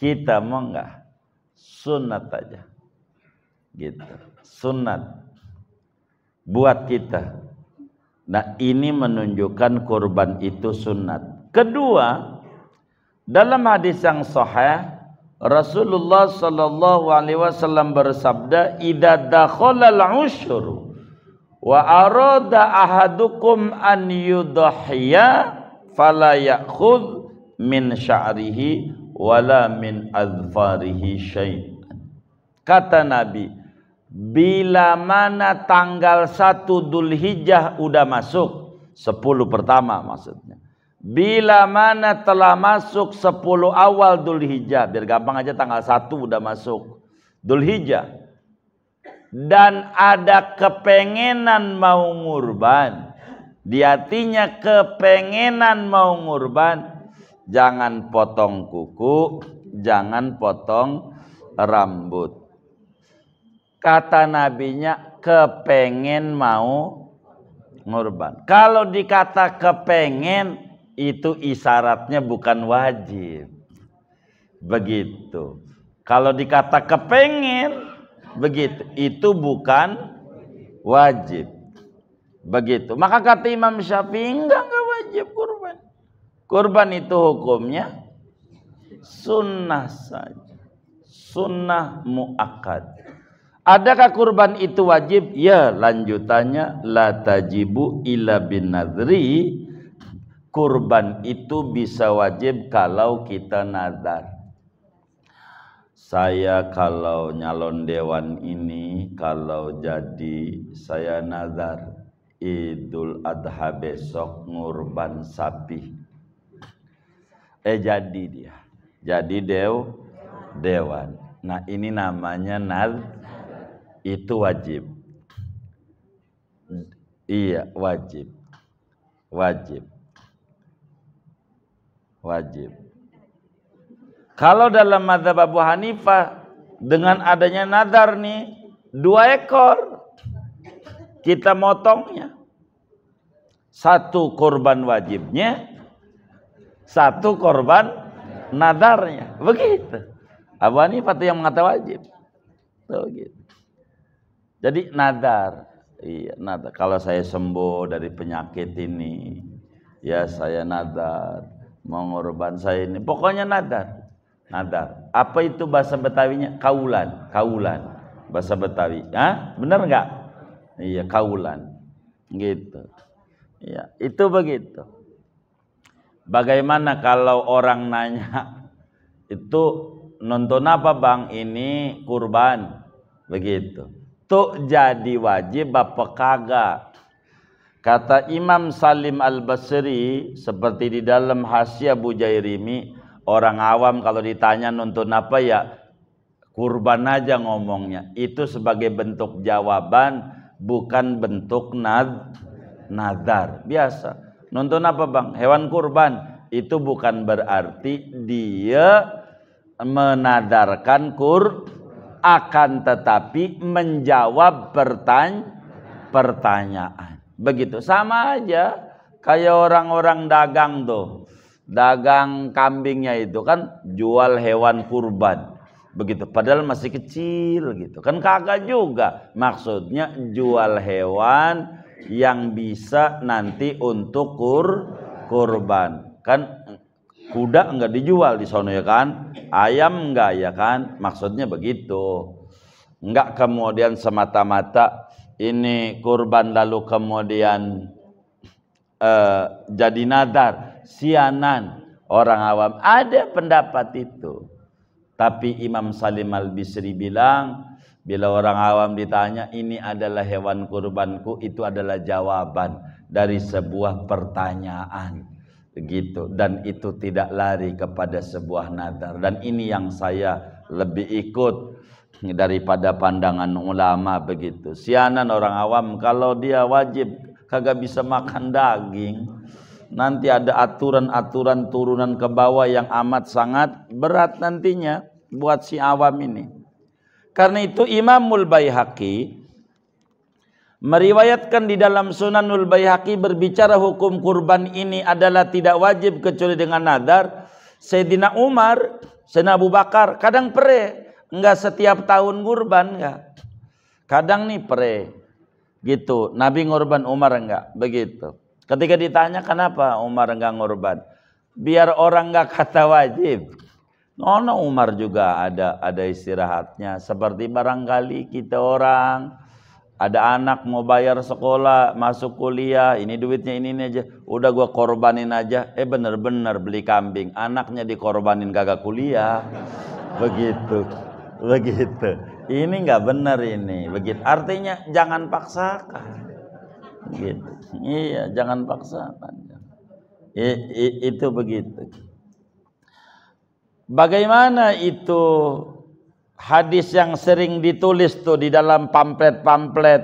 Speaker 1: kita mau enggak sunat aja, gitu. Sunat buat kita. Nah ini menunjukkan kurban itu sunat. Kedua, dalam hadis yang sahih Rasulullah sallallahu alaihi wasallam bersabda, idza dakhalal usyur wa arada ahadukum an yudhiya fala ya'khudh min sya'rihi wala min azfarihi syai'an. Kata Nabi, bila mana tanggal 1 Dzulhijjah udah masuk, 10 pertama maksudnya. Bila mana telah masuk 10 awal Dzulhijjah, biar gampang aja tanggal 1 udah masuk Dzulhijjah, dan ada kepengenan mau ngurban, di hatinya kepengenan mau ngurban, jangan potong kuku, jangan potong rambut. Kata nabinya kepengen mau ngurban. Kalau dikata kepengen, itu isyaratnya bukan wajib. Begitu. Kalau dikata kepengen, begitu, itu bukan wajib. Begitu. Maka kata Imam Syafi'i, enggak wajib kurban. Kurban itu hukumnya sunnah saja. Sunnah muakkad. Adakah kurban itu wajib? Ya, lanjutannya la tajibu illa bin nadri. Kurban itu bisa wajib kalau kita nazar. Saya kalau nyalon dewan ini, kalau jadi saya nazar Idul Adha besok ngurban sapi. Jadi dia. Jadi dewan. Nah, ini namanya itu wajib. Iya, wajib. Kalau dalam mazhab Abu Hanifah, dengan adanya nazar nih 2 ekor kita motongnya. 1 korban wajibnya, 1 korban nadarnya. Begitu. Abu Hanifah itu yang mengatakan wajib. Tuh, gitu. Jadi nadar. Iya, nadar. Kalau saya sembuh dari penyakit ini, ya saya nadar mau ngorban saya ini. Pokoknya nadar. Apa itu bahasa Betawinya? Kaulan. Bahasa Betawi. Hah? Benar enggak? Iya, kaulan. Gitu. Ya, itu begitu. Bagaimana kalau orang nanya, itu nonton apa bang? Ini kurban. Begitu. Tuh jadi wajib apa kagak? Kata Imam Salim Al-Basri, seperti di dalam Hasyiah Bujairimi, orang awam kalau ditanya nonton apa ya kurban aja ngomongnya. Itu sebagai bentuk jawaban, bukan bentuk nazar. Biasa. Nonton apa bang? Hewan kurban. itu bukan berarti dia menadarkan akan tetapi menjawab pertanyaan. Begitu, sama aja kayak orang-orang dagang tuh. Dagang kambingnya itu kan jual hewan kurban. Begitu, padahal masih kecil gitu. Kan kagak juga. Maksudnya jual hewan yang bisa nanti untuk kurban. Kan kuda enggak dijual di sono ya kan, ayam enggak ya kan, maksudnya begitu. Enggak kemudian semata-mata ini kurban lalu kemudian jadi nadar, sianan. Orang awam ada pendapat itu, tapi Imam Salim Al-Bisri bilang bila orang awam ditanya ini adalah hewan kurbanku, itu adalah jawaban dari sebuah pertanyaan. Begitu, dan itu tidak lari kepada sebuah nadar. Dan ini yang saya lebih ikut daripada pandangan ulama. Begitu, sianan orang awam kalau dia wajib kagak bisa makan daging, nanti ada aturan-aturan turunan ke bawah yang amat sangat berat nantinya buat si awam ini. Karena itu Imamul Baihaqi meriwayatkan di dalam Sunanul Baihaqi berbicara hukum kurban ini adalah tidak wajib kecuali dengan nadar. Sayyidina Umar, Sayyidina Abu Bakar kadang pere, enggak setiap tahun kurban enggak. Kadang nih pere gitu. Nabi ngurban, Umar enggak, begitu. Ketika ditanya kenapa Umar enggak ngurban, biar orang enggak kata wajib. Nono Umar juga ada istirahatnya. Seperti barangkali kita orang ada anak mau bayar sekolah, masuk kuliah, ini duitnya ini aja, udah gua korbanin aja. Bener-bener beli kambing, anaknya dikorbanin kagak kuliah. Begitu. Ini nggak bener ini. Begitu. Artinya jangan paksakan. Gitu. Iya, jangan paksakan. Itu begitu. Bagaimana itu hadis yang sering ditulis tuh di dalam pamflet-pamflet,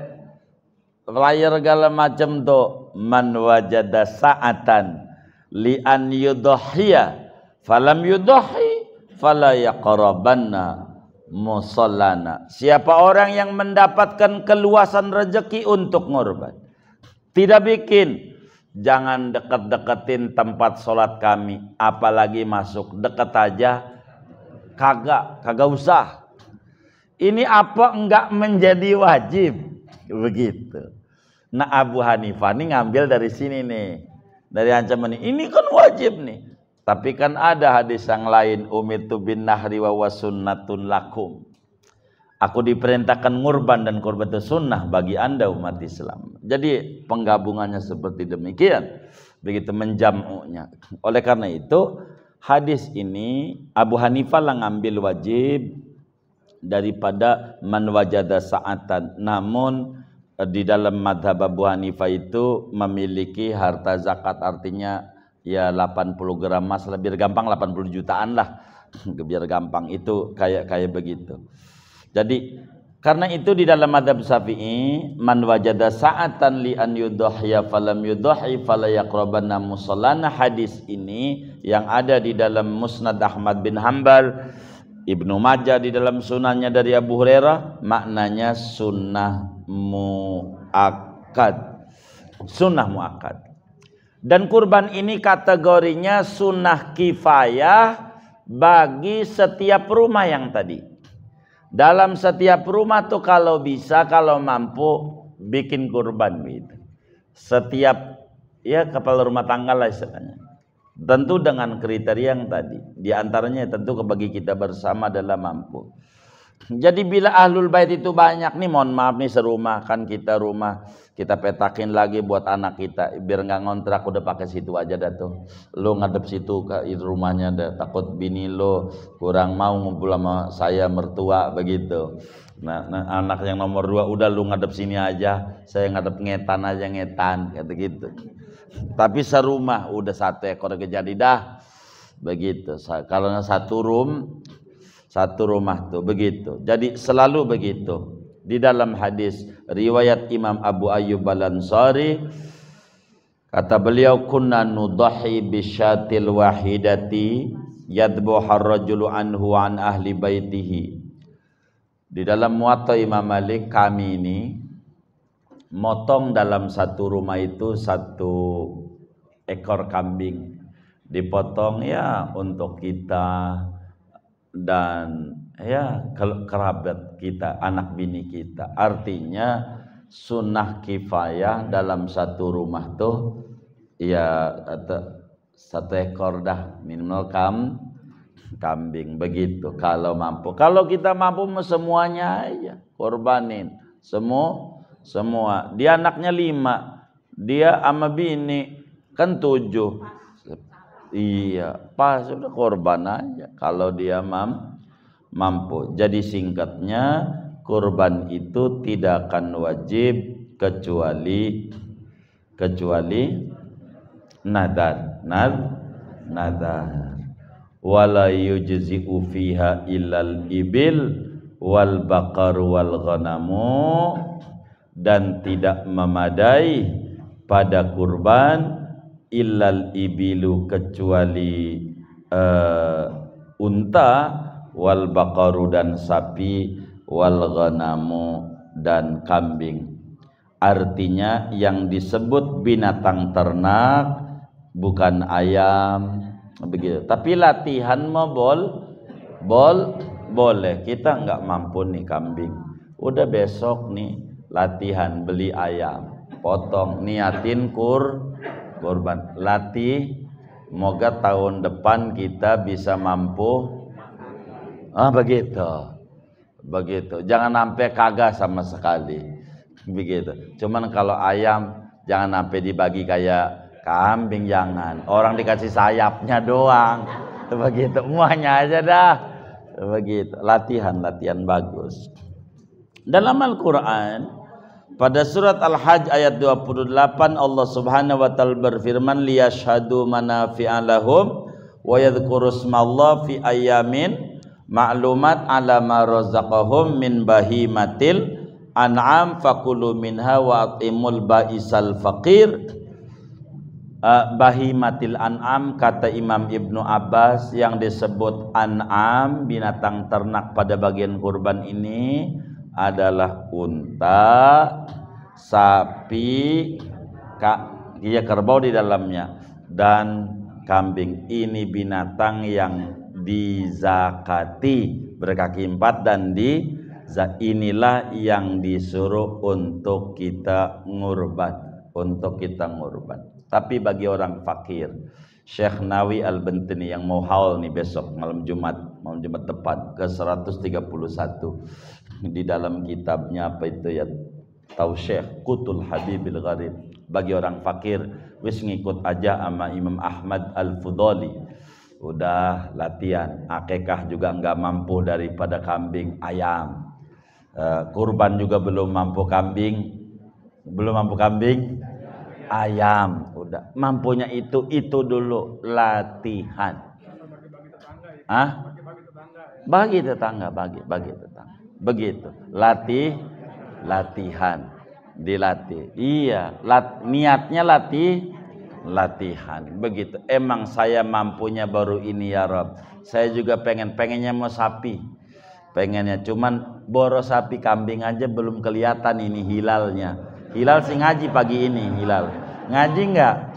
Speaker 1: layar segala macam tuh, man wajada sa'atan li an yudhhiya falam yudhhi fala yaqrabanna musallana. Siapa orang yang mendapatkan keluasan rezeki untuk ngurban, tidak bikin, jangan deket-deketin tempat sholat kami, apalagi masuk deket aja kagak usah. Ini apa enggak menjadi wajib? Begitu. Nah, Abu Hanifah ini ngambil dari sini nih, dari ancaman ini kan wajib nih. Tapi kan ada hadis yang lain, umitu bin nahri wa wasunnatun lakum. Aku diperintahkan ngurban dan kurban itu sunnah bagi anda umat Islam. Jadi penggabungannya seperti demikian. Begitu menjamunya. Oleh karena itu hadis ini Abu Hanifah lah ngambil wajib daripada man wajada sa'atan. Namun di dalam madhab Abu Hanifah itu memiliki harta zakat, artinya ya 80 gram emas, lebih gampang 80 jutaan lah. Biar gampang itu kayak begitu. Jadi karena itu di dalam madhab Syafi'i, man wajada sa'atan li an yudhhiya falam yudhhi fala yaqrabanna musallana. Hadis ini yang ada di dalam Musnad Ahmad bin Hanbal, Ibnu Majah di dalam sunannya dari Abu Hurairah, maknanya sunnah muakkad. Sunnah muakkad. Dan kurban ini kategorinya sunnah kifayah bagi setiap rumah yang tadi. Dalam setiap rumah tuh kalau bisa, kalau mampu bikin kurban gitu. Setiap ya kepala rumah tangga lah istilahnya. Tentu dengan kriteria yang tadi. Di antaranya tentu bagi kita bersama adalah mampu. Jadi bila ahlul bait itu banyak nih, mohon maaf nih serumah, kan kita rumah kita petakin lagi buat anak kita biar nggak ngontrak, udah pakai situ aja dah tuh. Lo ngadep situ ke rumahnya dah, takut bini lo kurang mau ngumpul sama saya mertua begitu. Nah anak yang nomor 2 udah lu ngadep sini aja, saya ngadep ngetan aja, ngetan kata gitu. Tapi serumah udah 1 ekor kejadi dah begitu. Kalau satu rumah tuh begitu. Jadi selalu begitu. Di dalam hadis riwayat Imam Abu Ayyub Al-Ansari, Kata beliau, kunna nudahi bisyatil wahidati yadbuhar rajulu anhu an ahli baitihi. Di dalam Muwatta Imam Malik, kami ini motong dalam satu rumah itu 1 ekor kambing, dipotong ya untuk kita dan ya kerabat kita, anak bini kita. Artinya sunnah kifayah dalam satu rumah tuh ya 1 ekor dah minimal kambing begitu kalau mampu. Kalau kita mampu semuanya aja korbanin semua. Dia anaknya 5, dia sama bini kan 7. Iya, pas sudah korban aja kalau dia mampu. Jadi singkatnya, kurban itu tidak akan wajib kecuali nadar. Wala yujzi'u fiha illal ibil wal baqar wal ghanamu, dan tidak memadai pada kurban illal ibilu kecuali unta, wal baqaru dan sapi, wal ghanamu dan kambing. Artinya yang disebut binatang ternak bukan ayam begitu. Tapi latihan mah boleh. Kita nggak mampu nih kambing, udah besok nih latihan beli ayam, potong, niatin kurban, latih. Moga tahun depan kita bisa mampu. Begitu. Jangan sampai kagak sama sekali. Begitu. Cuman kalau ayam jangan sampai dibagi kayak kambing, jangan. Orang dikasih sayapnya doang. Begitu. Muanya aja dah. Begitu. Latihan bagus. Dalam Al-Qur'an pada surat Al-Hajj ayat 28 Allah Subhanahu wa taala berfirman, liyashhadu manafi'a lahum wa yadhkuru ismallahi fi ayyamin ma'lumat ala ma razaqahum min bahimatil an'am fakulu minha wa atimul ba'isal faqir. Bahimatil an'am, kata Imam Ibnu Abbas, yang disebut an'am binatang ternak pada bagian kurban ini adalah unta, sapi, kerbau di dalamnya, dan kambing. Ini binatang yang dizakati, berkaki 4 dan inilah yang disuruh untuk kita ngurban. Tapi bagi orang fakir, Syekh Nawi Al-Bentani yang mau haul nih besok malam Jumat depan ke 131 di dalam kitabnya apa itu ya, Tausyekh Qutul Habibil Gharib, bagi orang fakir wis ngikut aja sama Imam Ahmad Al-Fudhali, udah latihan. Akikah juga enggak mampu daripada kambing, ayam. Kurban juga belum mampu kambing, ayam. Udah mampunya itu dulu latihan. Bagi tetangga. Begitu. Latihan. Dilatih. Iya, niatnya latihan. Begitu. Emang saya mampunya baru ini ya Rob. Saya juga pengennya mau sapi. Pengennya cuman boros sapi, kambing aja belum kelihatan ini hilalnya. Hilal sih ngaji pagi ini, hilal. Ngaji enggak?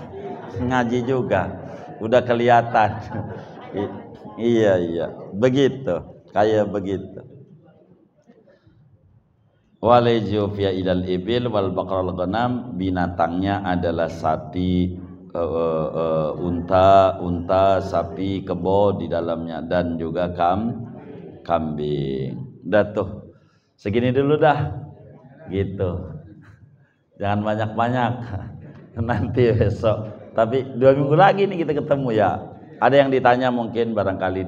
Speaker 1: Ngaji juga. Udah kelihatan. Iya. Begitu. Kayak begitu. Walaiju fiya idal ibil wal baqaral ghanam, binatangnya adalah sapi, unta, sapi, kebo di dalamnya, dan juga kambing. Dah tuh. Segini dulu dah. Gitu. Jangan banyak-banyak. Nanti besok. Tapi 2 minggu lagi nih kita ketemu ya. Ada yang ditanya mungkin barangkali